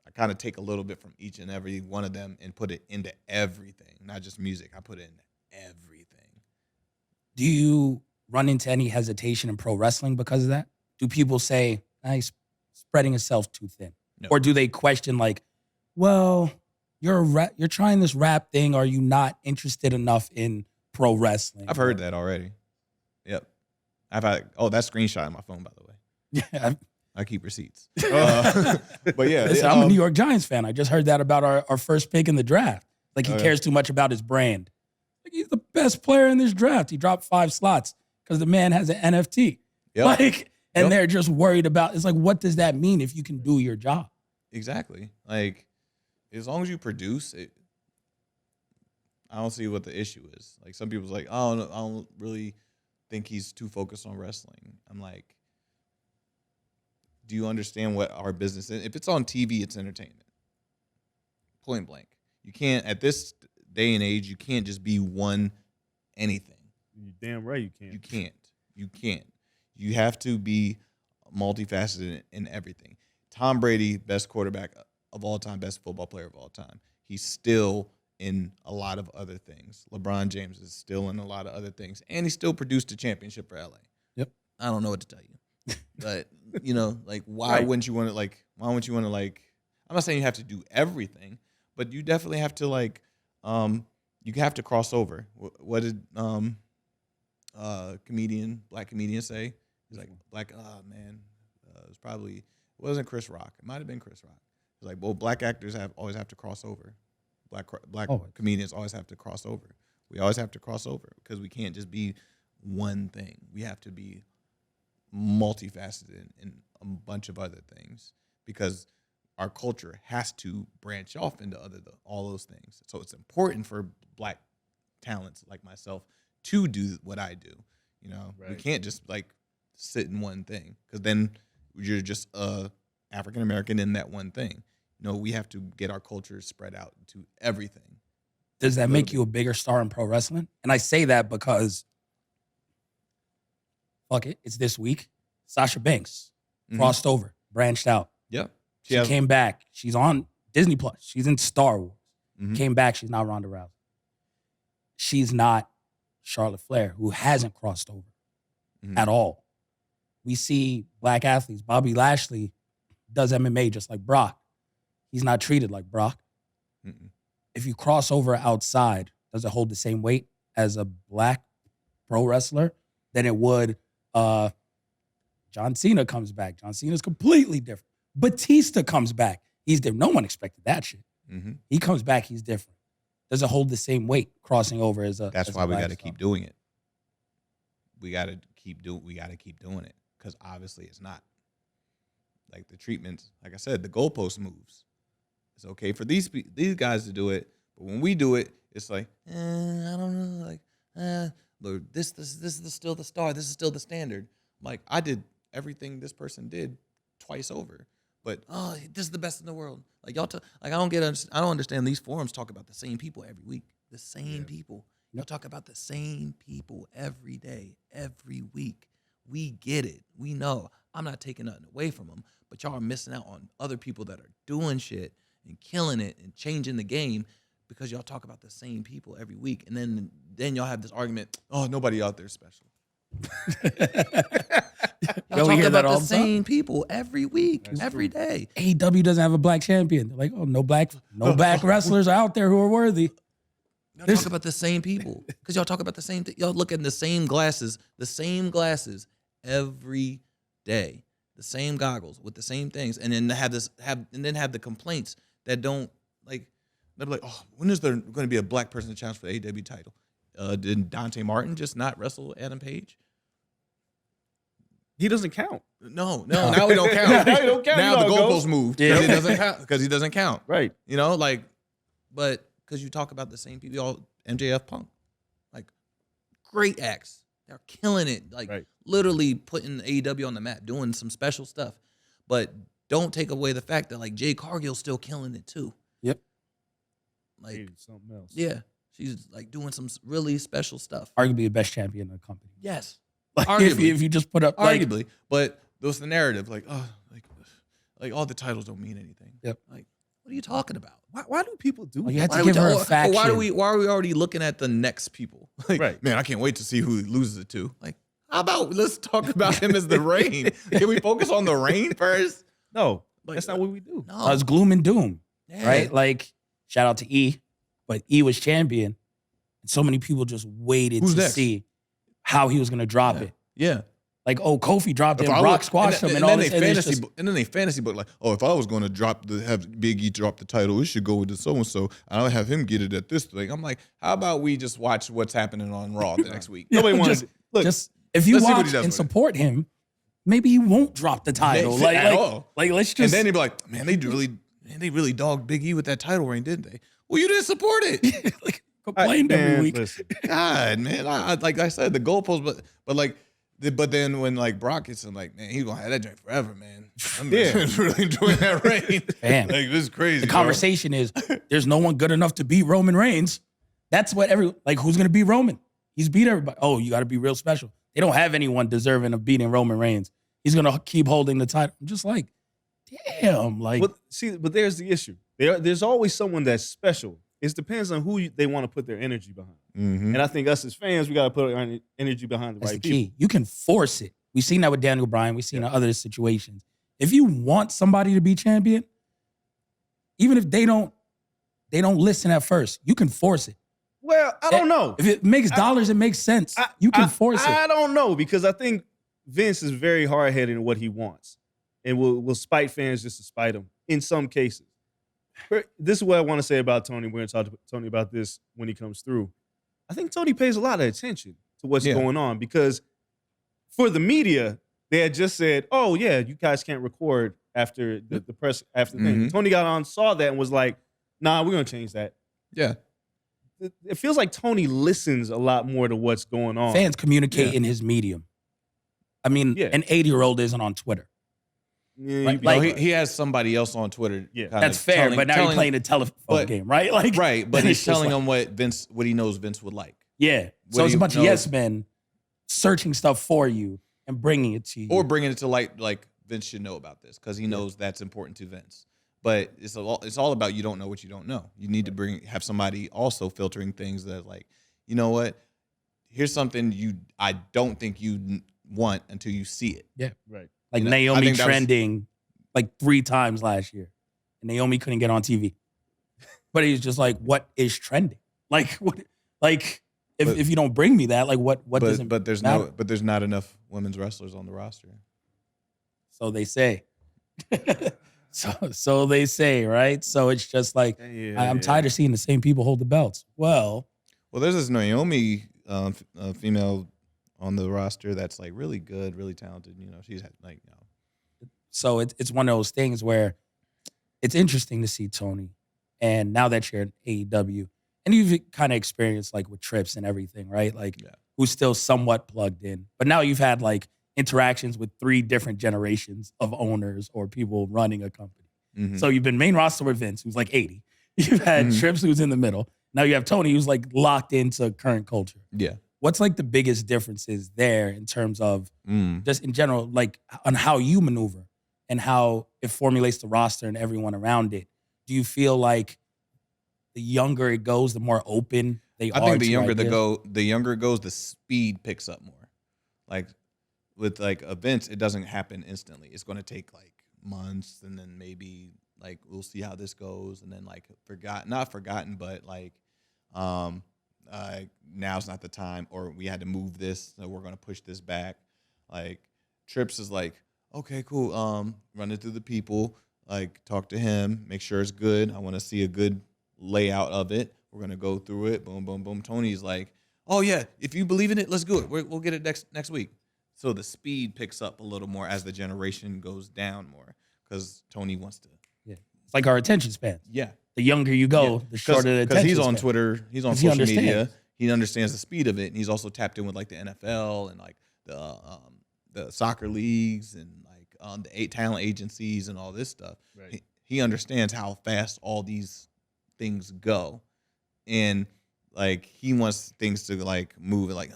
I kind of take a little bit from each and every one of them and put it into everything, not just music. I put it in everything. Do you run into any hesitation in pro wrestling because of that? Do people say, he's spreading himself too thin? No. Or do they question like, well, you're trying this rap thing. Are you not interested enough in pro wrestling? I've heard that already. Yep. I've had that screenshot on my phone, by the way. Yeah. I keep receipts. But yeah. Listen, I'm a New York Giants fan. I just heard that about our first pick in the draft. Like he cares too much about his brand. Like he's the best player in this draft. He dropped 5 slots because the man has an NFT. Yep. They're just worried about, it's like, what does that mean if you can do your job? Exactly. Like, as long as you produce it, I don't see what the issue is. Like some people's like, oh, I don't really think he's too focused on wrestling. I'm like, do you understand what our business is? If it's on TV, it's entertainment. Point blank. You can't, at this day and age, you can't just be one anything. You're damn right you can't. You can't. You have to be multifaceted in everything. Tom Brady, best quarterback of all time, best football player of all time. He's still in a lot of other things. LeBron James is still in a lot of other things. And he still produced a championship for LA. Yep. I don't know what to tell you. But, you know, like, why Right. wouldn't you want to, like, I'm not saying you have to do everything, but you definitely have to, like, you have to cross over. What did black comedian say? He's like, it wasn't Chris Rock. It might have been Chris Rock. He's like, well, black actors always have to cross over. Black comedians always have to cross over. We always have to cross over because we can't just be one thing. We have to be multifaceted in a bunch of other things because our culture has to branch off into all those things. So it's important for black talents like myself to do what I do. You know, we can't just like sit in one thing because then you're just African American in that one thing. You know, we have to get our culture spread out to everything. Does that make you a bigger star in pro wrestling? And I say that because, fuck it, it's this week. Sasha Banks crossed over, branched out. Yeah. She came back. She's on Disney Plus. She's in Star Wars. Came back. She's not Ronda Rousey. She's not Charlotte Flair, who hasn't crossed over at all. We see black athletes. Bobby Lashley does MMA just like Brock. He's not treated like Brock. If you cross over outside, does it hold the same weight as a black pro wrestler than it would John Cena comes back? John Cena's completely different. Batista comes back. He's different. No one expected that shit. He comes back, he's different. Does it hold the same weight crossing over as a That's as why a we black got to star? keep doing it. We got to keep doing it because obviously it's not. Like the treatments, like I said, the goalpost moves. It's okay for these guys to do it, but when we do it, it's like, I don't know, like, Lord, this is still the star. This is still the standard. Like I did everything this person did twice over, but this is the best in the world. Like y'all, I don't understand. These forums talk about the same people every week. The same people. Y'all talk about the same people every day, every week. We get it. We know. I'm not taking nothing away from them, but y'all are missing out on other people that are doing shit and killing it and changing the game because y'all talk about the same people every week. And then y'all have this argument, oh, nobody out there is special. Y'all talk about the same people every week, every day. AEW doesn't have a black champion. They're like, oh, no black wrestlers are out there who are worthy. Y'all talk about the same people because y'all talk about the same thing. Y'all look at the same glasses every day, the same goggles with the same things, and then have the complaints that don't like. They're like, oh, when is there going to be a black person to challenge for the AEW title? Did Dante Martin just not wrestle Adam Page? He doesn't count. No. Now we don't count. Now you don't count. Now the You know how it goalpost goes. moved Yeah. because he doesn't count. Right. You know, like, but because you talk about the same people, all MJF Punk, like, great acts. They're killing it. Like, literally putting AEW on the map, doing some special stuff. But don't take away the fact that, like, Jade Cargill's still killing it, too. Yep. Like something else. Yeah. She's, like, doing some really special stuff. Arguably the best champion in the company. Yes. Like, Arguably. if you just put up, like, Arguably. But there's the narrative, like, oh, like all the titles don't mean anything. Yep. Like, what are you talking about? Why do people do well, that? you have to Why give do we- her a or faction. Why are we already looking at the next people? Like, Right. man, I can't wait to see who he loses it to. Like, how about let's talk about him as the Reign? Can we focus on the Reign first? No, Like, that's not what we do. No. It's gloom and doom, Yeah. right? Like, shout out to E, but E was champion. And so many people just waited Who's to next? see how he was going to drop it. Yeah. Like, oh, Kofi dropped it, If I Brock was- squashed him, and then all they this. And it's fantasy just, book, and then they fantasy book like, oh, if I was going to have Big E drop the title, it should go with the so and so. I don't have him get it at this thing. I'm like, how about we just watch what's happening on Raw the next week? Nobody wants just, look. just if you let's see what he watch does and with it. support him, maybe he won't drop the title. At Like, all. like, let's And just. then he'd be like, man, they really dogged Big E with that title reign, didn't they? Well, you didn't support it. like, complained every Man, week. listen. God, man. I like I said, the goalposts, but then when like Brock gets in, like, man, he's gonna have that joint forever, man. I'm really enjoying that reign. Damn. Like, this is crazy. The bro. conversation is there's no one good enough to beat Roman Reigns. That's what who's gonna beat Roman? He's beat everybody. Oh, you gotta be real special. They don't have anyone deserving of beating Roman Reigns. He's gonna keep holding the title. I'm just like, damn, like But there's the issue. There's always someone that's special It depends on who they want to put their energy behind. Mm-hmm. And I think us as fans, we got to put our energy behind the That's right the people. key. You can force it. We've seen that with Daniel Bryan. We've seen it in other situations. If you want somebody to be champion, even if they don't listen at first, you can force it. Well, I don't know. If it makes dollars, it makes sense. You can force it. I don't know, because I think Vince is very hard-headed in what he wants, and will spite fans just to spite them in some cases. This is what I want to say about Tony. We're going to talk to Tony about this when he comes through. I think Tony pays a lot of attention to what's going on, because for the media, they had just said, "Oh yeah, you guys can't record after the press after the thing." Tony got on, saw that, and was like, "Nah, we're going to change that." Yeah. It feels like Tony listens a lot more to what's going on. Fans communicate in his medium. I mean, an 80-year-old isn't on Twitter. Yeah, Like, he has somebody else on Twitter. Yeah. That's fair, but now you're playing a telephone game, right? Like, right, but then he's it's just telling like- him what he knows Vince would like. Yeah. So it's a bunch of yes men searching stuff for you and bringing it to you. Or bringing it to light, like Vince should know about this, because he knows that's important to Vince. But it's all about, you don't know what you don't know. You need to have somebody also filtering things that, like, you know what? Here's something I don't think you want until you see it. Yeah. Right. Like You know, I Naomi think that was- trending like 3 times last year. And Naomi couldn't get on TV. But he's just like, what is trending? Like, what? Like, if you don't bring me that, like, what doesn't there's matter? there's not enough women's wrestlers on the roster. So they say. So they say, right? So it's just like, I'm tired of seeing the same people hold the belts. Well, there's this Naomi female on the roster that's like really good, really talented. You know, she's like, so it's one of those things where it's interesting to see Tony. And now that you're in AEW, and you've kind of experienced like with Trips and everything, right? Like, who's still somewhat plugged in. But now you've had like interactions with 3 different generations of owners or people running a company. Mm-hmm. So you've been main roster with Vince, who's like 80. You've had Trips, who's in the middle. Now you have Tony, who's like locked into current culture. Yeah. What's like the biggest differences there in terms of just in general, like on how you maneuver and how it formulates the roster and everyone around it? Do you feel like the younger it goes, the more open they are? I think the to younger ideas? the younger it goes, the speed picks up more. Like with like events, it doesn't happen instantly. It's going to take like months, and then maybe like we'll see how this goes, and then like not forgotten, but like now's not the time, or we had to move this, so we're going to push this back. Like Trips is like, okay, cool. Run it through the people, like talk to him, make sure it's good. I want to see a good layout of it. We're going to go through it. Boom, boom, boom. Tony's like, oh yeah, if you believe in it, let's do it. We'll get it next week. So the speed picks up a little more as the generation goes down more, because Tony wants to. Yeah. It's like our attention span. Yeah. The younger you go, the shorter the attention Because he's on span. Twitter, he's on 'Cause he social media. understands. He understands the speed of it, and he's also tapped in with like the NFL and like the soccer leagues and like the talent agencies and all this stuff. Right. He understands how fast all these things go, and like he wants things to like move. Like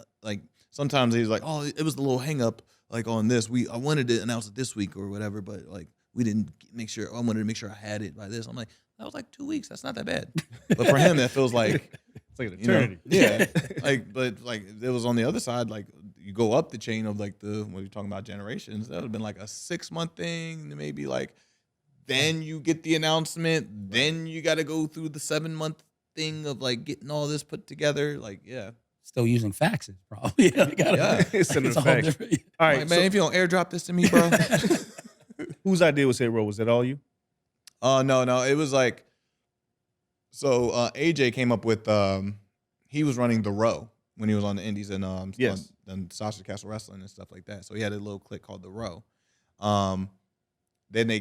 sometimes he's like, oh, it was a little hang up like on this. I wanted to announce it this week or whatever, but like we didn't make sure. I wanted to make sure I had it by this. I'm like, that was like 2 weeks. That's not that bad. But for him, that feels like it's like an you know, eternity. yeah. But like it was on the other side. Like you go up the chain of like when you're talking about generations, that would have been like a 6-month thing. Maybe like then you get the announcement. Then you got to go through the 7-month thing of like getting all this put together. Like Still using faxes, probably. It's an It's a whole fax. different. All like, right, man, if you don't airdrop this to me, bro. whose idea was Hit Row? Was that all you? No, it was like, so AJ came up with, he was running the Row when he was on the Indies and Yes. on Sausage Castle Wrestling and stuff like that. So he had a little clique called the Row. Then they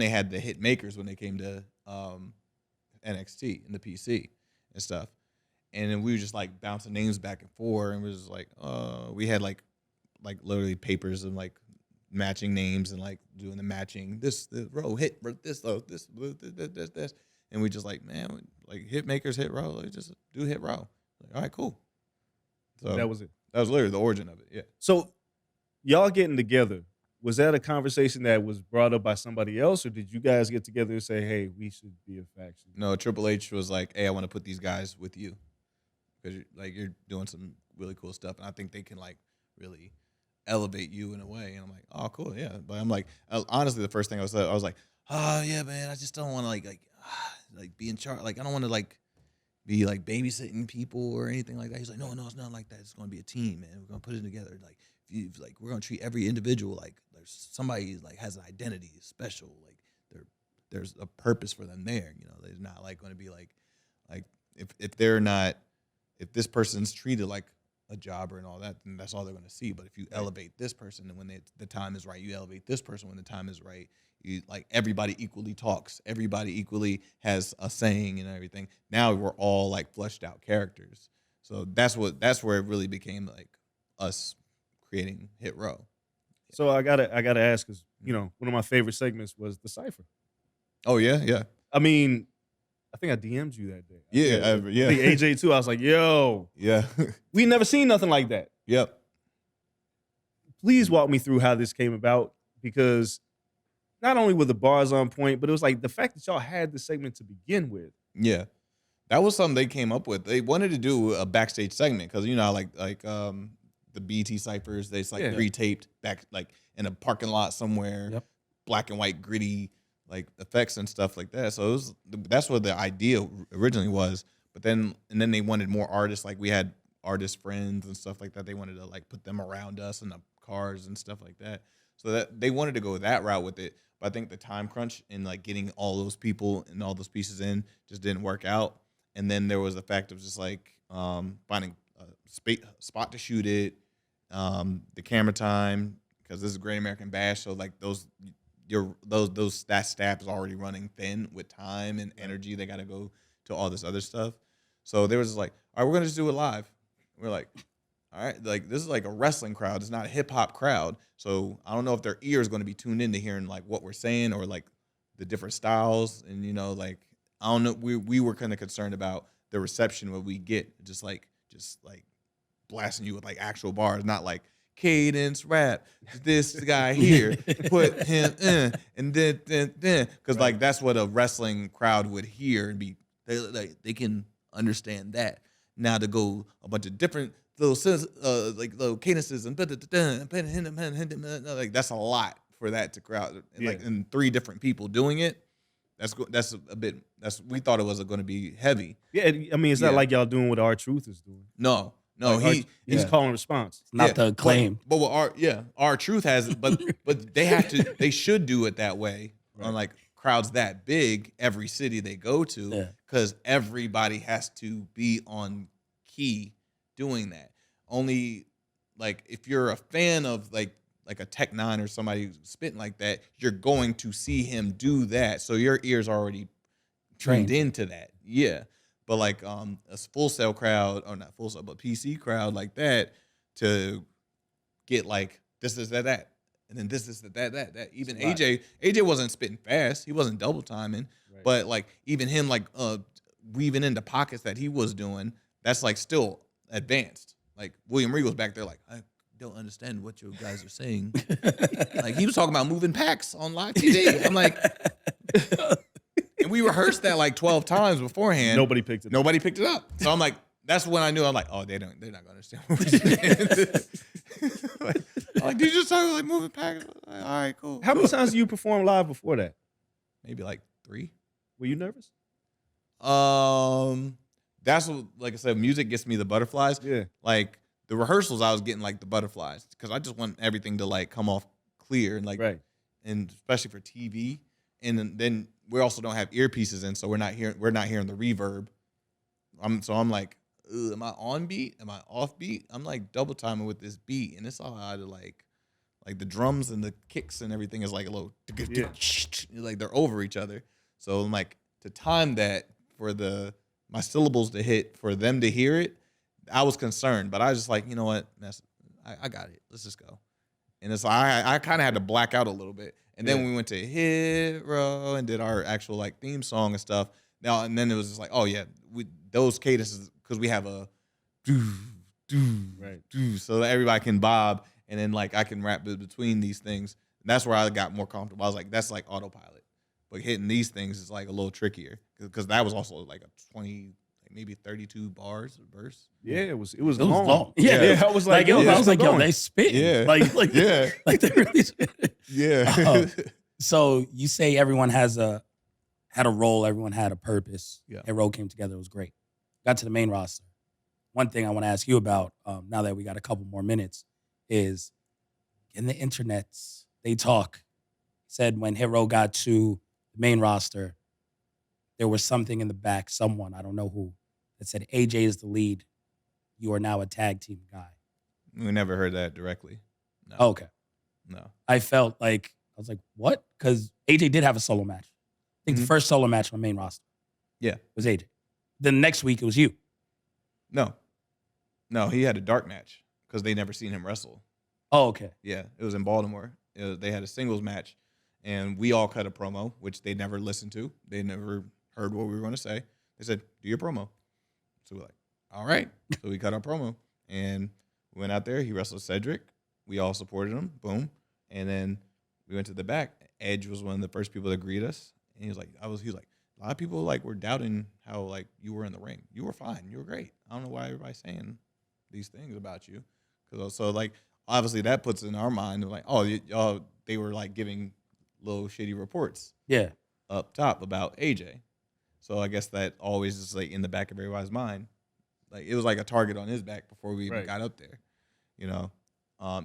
had the Hit Makers when they came to NXT and the PC and stuff. And then we were just like bouncing names back and forth, and we was just like, we had like literally papers and like matching names and like doing the matching the Row hit this, and we just like, man, like Hit Makers, Hit Row, like just do Hit Row. Like, all right, cool. So That was it. That was literally the origin of it. Yeah. So y'all getting together was that a conversation that was brought up by somebody else, or did you guys get together and say, "Hey, we should be a faction"? No, Triple H was like, "Hey, I want to put these guys with you because you're doing some really cool stuff, and I think they can like really elevate you in a way." And I'm like, "Oh, cool, yeah." But I'm like, honestly, the first thing I was like, "Oh yeah, man, I just don't want to like be in charge. Like I don't want to like be like babysitting people or anything like that." He's like, "No, it's not like that. It's going to be a team, man. We're going to put it together. Like like we're going to treat every individual like there's somebody like has an identity, is special. Like there's a purpose for them there. You know, there's not like going to be like if they're not, if this person's treated like a jobber and all that, then that's all they're going to see. But if you elevate this person, and when the time is right, you elevate this person when the time is right. You like everybody equally talks. Everybody equally has a saying and everything. Now we're all like fleshed out characters. So that's where it really became like us creating Hit Row. So I gotta ask, because one of my favorite segments was the Cypher. Oh yeah. I mean, I think I DM'd you that day. Yeah. I think AJ too. I was like, "Yo, Yeah. we never seen nothing like that." Yep. Please walk me through how this came about, because not only were the bars on point, but it was like the fact that y'all had the segment to begin with. Yeah. That was something they came up with. They wanted to do a backstage segment because like the BT ciphers, they like pre-taped back like in a parking lot somewhere, black and white gritty like effects and stuff like that. So that's what the idea originally was. But then they wanted more artists. Like we had artist friends and stuff like that. They wanted to like put them around us in the cars and stuff like that. So that they wanted to go that route with it. But I think the time crunch and like getting all those people and all those pieces in just didn't work out. And then there was the fact of just like finding a spot to shoot it, the camera time, because this is Great American Bash. So like that staff is already running thin with time and energy. They got to go to all this other stuff. So they was just like, "All right, we're gonna just do it live." We're like, "All right, like this is like a wrestling crowd. It's not a hip hop crowd. So I don't know if their ear is going to be tuned into hearing like what we're saying or like the different styles." And like I don't know. We were kind of concerned about the reception what we get, just like blasting you with like actual bars, not like cadence rap. This guy here, put him in, and then because like that's what a wrestling crowd would hear and be they can understand that. Now to go a bunch of different little little cadences and like that's a lot for that to crowd and like and 3 different people doing it. That's a bit. We thought it was going to be heavy. Yeah, I mean, it's not like y'all doing what R-Truth is doing. No, like he's calling response. It's not the claim. But what R-Truth has, but they should do it that way on like crowds that big every city they go to, because everybody has to be on key doing that. Only like if you're a fan of like a Tech 9 or somebody spitting like that, you're going to see him do that. So your ear's already trained into that. Yeah. But like a Full Sail crowd, or not Full Sail, but PC crowd like that, to get like this, that. And then this, that. Even AJ wasn't spitting fast. He wasn't double timing. Right. But like even him like weaving into pockets that he was doing, that's like still advanced. Like William Regal's back there like, "I don't understand what you guys are saying." Like he was talking about moving packs on live TV. I'm like, and we rehearsed that like 12 times beforehand. Nobody picked it up. So I'm like, that's when I knew. I'm like, oh, they're not gonna understand what we're saying. Like, did you just talk like moving packs? Like, all right, cool. How many times do you perform live before that? Maybe like 3. Were you nervous? That's what, like I said, music gets me the butterflies. Yeah. Like the rehearsals, I was getting like the butterflies because I just want everything to like come off clear and like, and especially for TV. And then we also don't have earpieces in, so we're not hearing the reverb. I'm like, am I on beat? Am I off beat? I'm like double timing with this beat, and it's all out of like the drums and the kicks and everything is like a little like they're over each other. So I'm like, to time that for my syllables to hit for them to hear it, I was concerned, but I was just like, you know what, I got it. Let's just go. And it's I kind of had to black out a little bit, and then we went to Hit Row and did our actual like theme song and stuff. Now and then it was just like, oh yeah, those cadences, because we have a do so that everybody can bob, and then like I can rap between these things. That's where I got more comfortable. I was like, that's like autopilot. But hitting these things is like a little trickier because that was also like a 20, like maybe 32 bars a verse. Yeah, it was It was long. long. Yeah. I was like, yo, I was like, yo, going. they spit. Yeah. Like, Yeah. like they really spit. Yeah. So you say everyone had a role, everyone had a purpose. Yeah. That role came together. It was great. Got to the main roster. One thing I want to ask you about, now that we got a couple more minutes, is in the internets, they talk. Said when Hero got to the main roster, there was something in the back, someone, I don't know who, that said, AJ is the lead. You are now a tag team guy. We never heard that directly. No. Okay. No. I felt like, I was like, what? Because AJ did have a solo match. I think the first solo match on the main roster. Yeah. Was AJ. Then next week, it was you. No. No, he had a dark match because they never seen him wrestle. Oh, okay. Yeah, it was in Baltimore. They had a singles match, and we all cut a promo, which they never listened to. They never heard what we were going to say. They said, do your promo. So we're like, all right. So we cut our promo, and we went out there. He wrestled Cedric. We all supported him. Boom. And then we went to the back. Edge was one of the first people to greet us. And he was like, a lot of people like were doubting how like you were in the ring. You were fine. You were great. I don't know why everybody's saying these things about you. Because also like, obviously that puts in our mind like, oh, they were like giving little shitty reports Yeah. up top about AJ. So I guess that always is like in the back of everybody's mind. Like it was like a target on his back before we even got up there, you know.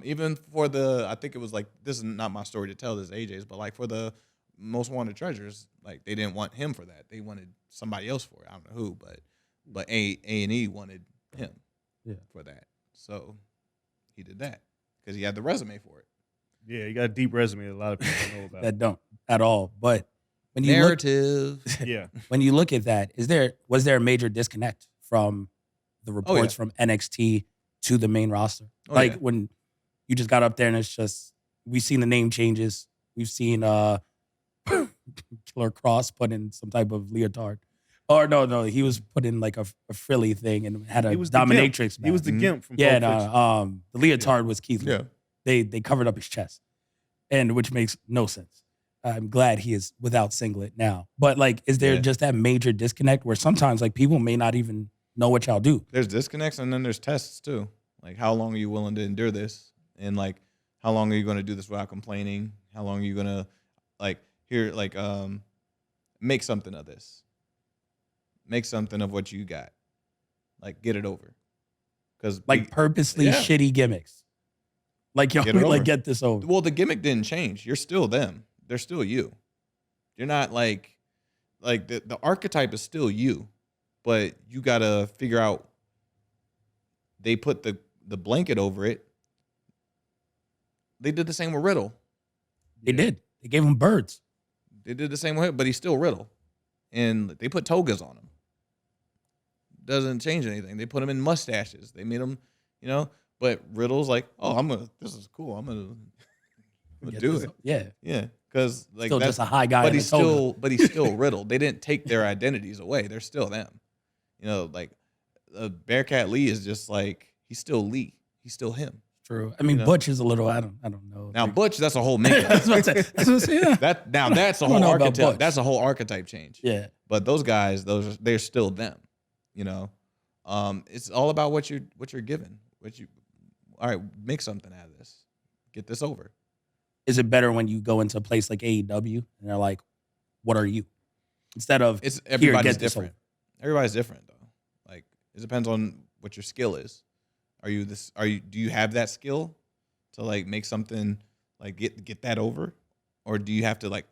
Even for I think it was like, this is not my story to tell, this is AJ's, but like for the Most Wanted Treasures, like they didn't want him for that. They wanted somebody else for it. I don't know who, but A&E wanted him for that. So he did that because he had the resume for it. Yeah, you got a deep resume. A lot of people don't know about. That don't at all. But when you Narrative. Yeah. when you look at that, was there a major disconnect from the reports from NXT to the main roster? When you just got up there and it's just, we've seen the name changes. We've seen Killer Cross put in some type of leotard. Or no, he was put in like a frilly thing and had a dominatrix. He was the gimp from the leotard was Keith Lee. Yeah. They covered up his chest, and which makes no sense. I'm glad he is without singlet now. But like, is there just that major disconnect where sometimes like people may not even know what y'all do? There's disconnects and then there's tests too. Like how long are you willing to endure this? And like how long are you going to do this without complaining? How long are you going to make something of this? Make something of what you got. Like get it over. Because like purposely shitty gimmicks. Like y'all get this over. Well, the gimmick didn't change. You're still them. They're still you. You're not like the archetype is still you, but you gotta figure out. They put the blanket over it. They did the same with Riddle. They did. They gave him birds. They did the same way, but he's still Riddle, and they put togas on him. Doesn't change anything. They put him in mustaches. They made him, you know. But Riddle's like, oh, this is cool. I'm gonna do it. Yeah. Because like still that's just a high guy. But he's still Riddle. They didn't take their identities away. They're still them. You know, like Bearcat Lee is just like he's still Lee. He's still him. True. I mean, Butch is a little. I don't know. Now Butch, that's a whole makeup. That's what I'm saying. That's a whole archetype. That's a whole archetype change. Yeah. But those guys, they're still them. You know, it's all about what you're given. All right, make something out of this. Get this over. Is it better when you go into a place like AEW and they're like, "What are you?" Instead of everybody's different. Everybody's different though. Like it depends on what your skill is. Do you have that skill to like make something like get that over, or do you have to like,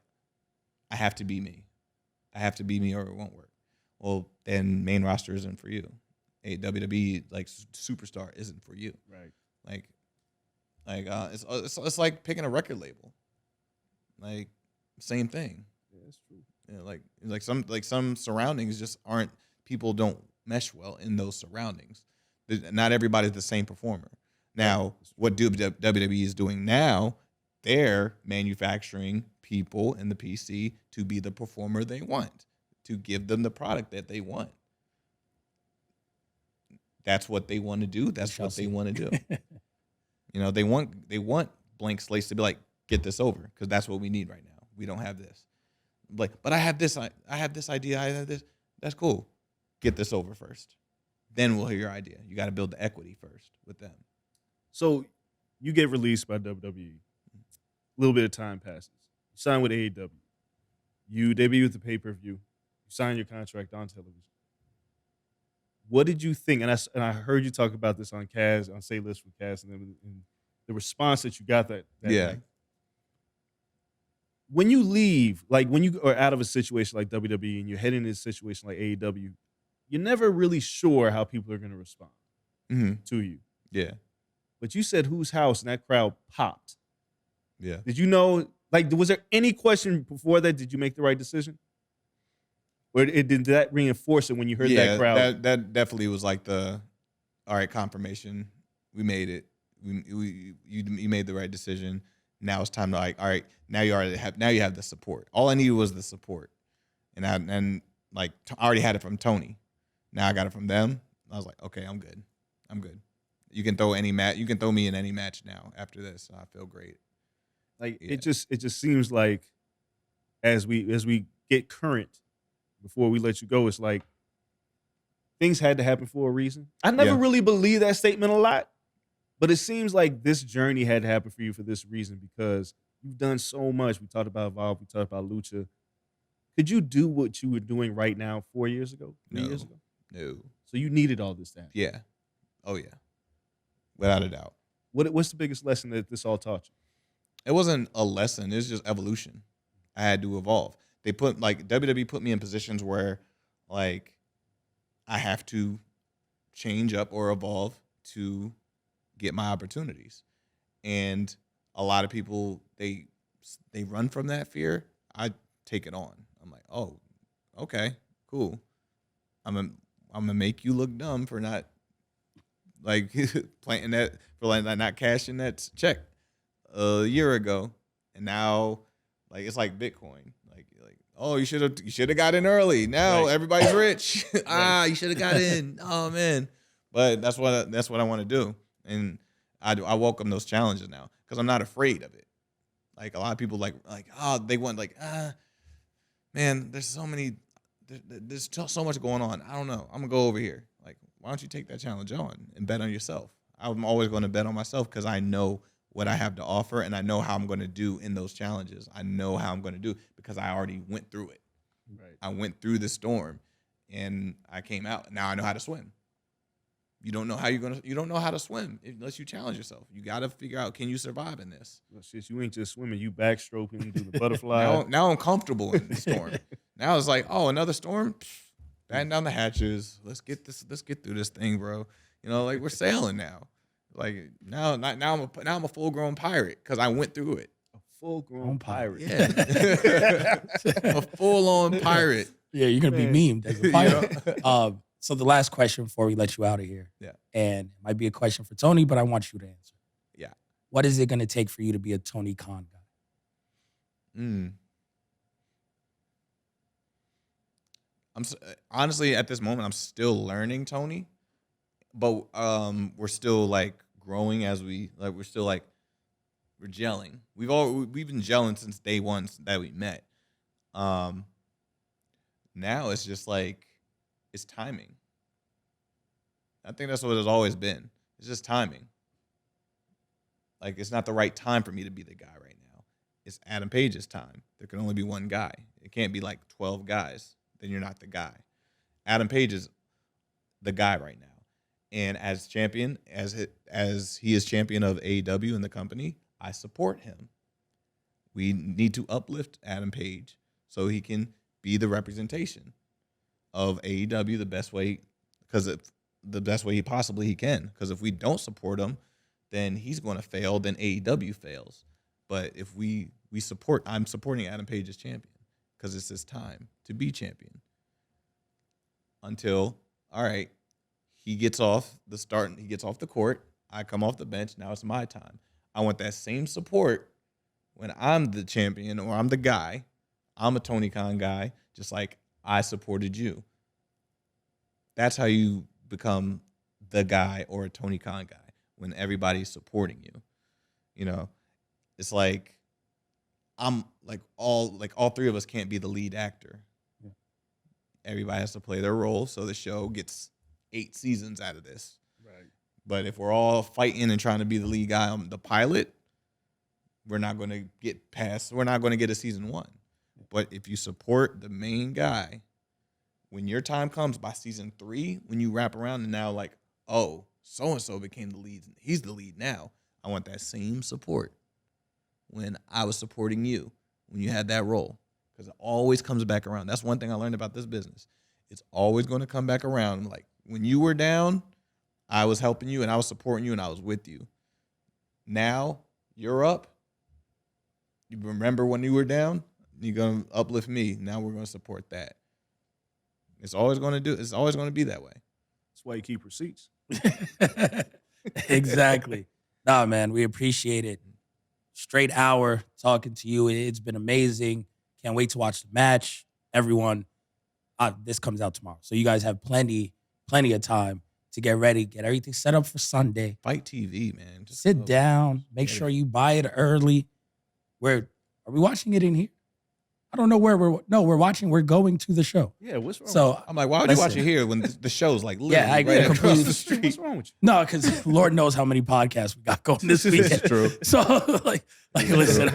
I have to be me. I have to be me or it won't work. Well, then main roster isn't for you. A WWE like superstar isn't for you. Right. It's like picking a record label. Like same thing. Yeah, that's true. Yeah, like some surroundings just aren't, people don't mesh well in those surroundings. Not everybody's the same performer. Now, what WWE is doing now, they're manufacturing people in the PC to be the performer they want, to give them the product that they want. That's what they want to do. That's what they want to do. You know, they want blank slates to be like, get this over, because that's what we need right now. We don't have this. Like, but I have this idea. I have this. That's cool. Get this over first. Then we'll hear your idea. You got to build the equity first with them. So you get released by WWE. A little bit of time passes. You sign with AEW. You debut with the pay-per-view. You sign your contract on television. What did you think? And I heard you talk about this on Kaz, on Say List with Kaz, and the response that you got that night. When you leave, like when you are out of a situation like WWE and you're heading into a situation like AEW, you're never really sure how people are going to respond to you. Yeah. But you said whose house, and that crowd popped. Yeah. Did you know, like, was there any question before that? Did you make the right decision? Or did that reinforce it when you heard that crowd? That definitely was like all right, confirmation. We made it. You made the right decision. Now it's time to, like, all right, now you have the support. All I needed was the support. And I already had it from Tony. Now I got it from them. I was like, okay, I'm good. You can throw me in any match now after this. I feel great. Like, it just seems like as we get current, before we let you go, it's like things had to happen for a reason. I never really believed that statement a lot, but it seems like this journey had to happen for you for this reason, because you've done so much. We talked about Evolve, we talked about Lucha. Could you do what you were doing right now 4 years ago, 3 years ago? No. So you needed all this to happen. Yeah. Oh, yeah. Without a doubt. What's the biggest lesson that this all taught you? It wasn't a lesson. It was just evolution. I had to evolve. WWE put me in positions where, like, I have to change up or evolve to get my opportunities. And a lot of people, they run from that fear. I take it on. I'm like, oh, okay, cool. I'm gonna make you look dumb for not, like, planting that, for like not cashing that check a year ago, and now, like, it's like Bitcoin. Like, oh, you should have got in early. Now everybody's rich. You should have got in. Oh man, but that's what I want to do, and I welcome those challenges now because I'm not afraid of it. Like, a lot of people they want, man, there's so much going on. I don't know. I'm gonna go over here. Like, why don't you take that challenge on and bet on yourself? I'm always going to bet on myself because I know what I have to offer, and I know how I'm going to do in those challenges. I know how I'm going to do because I already went through it. Right. I went through the storm, and I came out. Now I know how to swim. You don't know how to swim unless you challenge yourself. You got to figure out, can you survive in this? Well, shit, you ain't just swimming, you backstroking, do the butterfly. now I'm comfortable in the storm. Now it's like, oh, another storm? Batten down the hatches. Let's get through this thing, bro. Like, we're sailing now. Like, now I'm a full-grown pirate because I went through it. A full-grown pirate. Yeah. A full-on pirate. Yeah, you're gonna be memed as a pirate. So the last question before we let you out of here. Yeah. And it might be a question for Tony, but I want you to answer. Yeah. What is it gonna take for you to be a Tony Khan guy? Honestly, at this moment, I'm still learning Tony, but we're still, like, growing as we're still, like, we're gelling. We've been gelling since day one that we met. Now it's just like, it's timing. I think that's what it's always been. It's just timing. Like, it's not the right time for me to be the guy right now. It's Adam Page's time. There can only be one guy. It can't be like 12 guys. Then you're not the guy. Adam Page is the guy right now. And as champion, as he is champion of AEW in the company, I support him. We need to uplift Adam Page so he can be the representation of AEW the best way he possibly can. Because if we don't support him, then he's going to fail. Then AEW fails. But if I'm supporting Adam Page as champion because it's his time to be champion. Until, all right, he gets off the court. I come off the bench. Now it's my time. I want that same support when I'm the champion or I'm the guy. I'm a Tony Khan guy, just like I supported you. That's how you become the guy or a Tony Khan guy, when everybody's supporting you. It's like, I'm like all three of us can't be the lead actor. Yeah. Everybody has to play their role, so the show gets 8 seasons out of this. Right. But if we're all fighting and trying to be the lead guy on the pilot, we're not going to get past. We're not going to get a season 1. But if you support the main guy, when your time comes by season 3, when you wrap around and now like, oh, so and so became the lead. He's the lead now. I want that same support when I was supporting you when you had that role, because it always comes back around. That's one thing I learned about this business. It's always going to come back around. Like when you were down, I was helping you and I was supporting you and I was with you. Now you're up. You remember when you were down? You're going to uplift me. Now we're going to support that. It's always going to be that way. That's why you keep receipts. Exactly. Nah, man, we appreciate it. Straight hour talking to you. It's been amazing. Can't wait to watch the match. Everyone, this comes out tomorrow. So you guys have plenty of time to get ready, get everything set up for Sunday. Fight TV, man. Just sit down, make sure you buy it early. Are we watching it in here? I don't know where we're going to the show. Yeah, what's wrong? So I'm like, why would you watch it here when the show's like literally I agree right across completely. the street? What's wrong with you? No, because Lord knows how many podcasts we got going this weekend. It's true. So like listen,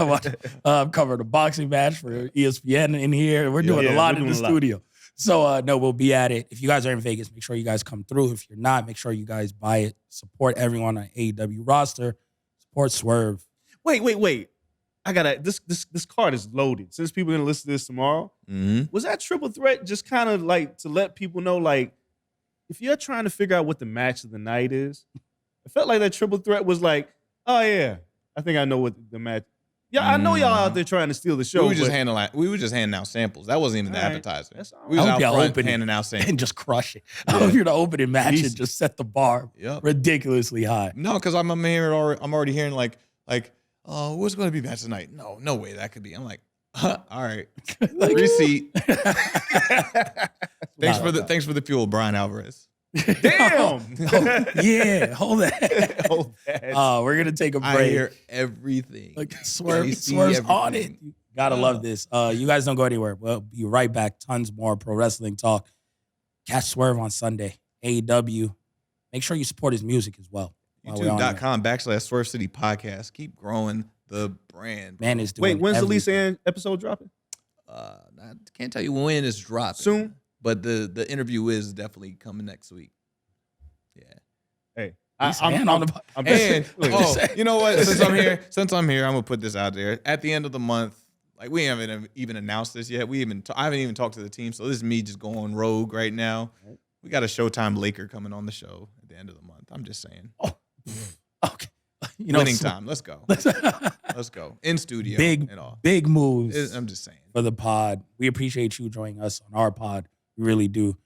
I'm covering a boxing match for ESPN in here. We're doing a lot in the studio. So no, we'll be at it. If you guys are in Vegas, make sure you guys come through. If you're not, make sure you guys buy it. Support everyone on AEW roster. Support Swerve. Wait. I gotta this card is loaded. Since people are gonna listen to this tomorrow, was that triple threat just kind of like to let people know, like, if you're trying to figure out what the match of the night is, it felt like that triple threat was like, oh yeah, I think I know what the match. Yeah, I know y'all out there trying to steal the show. We were just handing out samples. That wasn't even the appetizer. We was I out hope y'all front open it handing out samples. and just crush it. I hope you're the opening match and just set the bar ridiculously high. No, because I'm already hearing like, what's going to be match tonight? No way that could be. I'm like, all right, receipt. Thanks for the fuel, Brian Alvarez. Damn. Yeah, hold that. Hold that. We're gonna take a break. I hear everything. Like Swerve's on it. You gotta love this. You guys don't go anywhere. We'll be right back. Tons more pro wrestling talk. Catch Swerve on Sunday. AEW. Make sure you support his music as well. YouTube.com/Swerve City Podcast. Keep growing the brand. Man is doing. Wait, when's the Lisa Ann episode dropping? I can't tell you when it's dropping. Soon? But the interview is definitely coming next week. Yeah. Hey, you know what? Since I'm here, I'm gonna put this out there. At the end of the month, like we haven't even announced this yet. I haven't even talked to the team, so this is me just going rogue right now. We got a Showtime Laker coming on the show at the end of the month. I'm just saying. Oh, okay. Winning time. Let's go. Let's go. In studio and all. Big moves. I'm just saying. For the pod. We appreciate you joining us on our pod. We really do.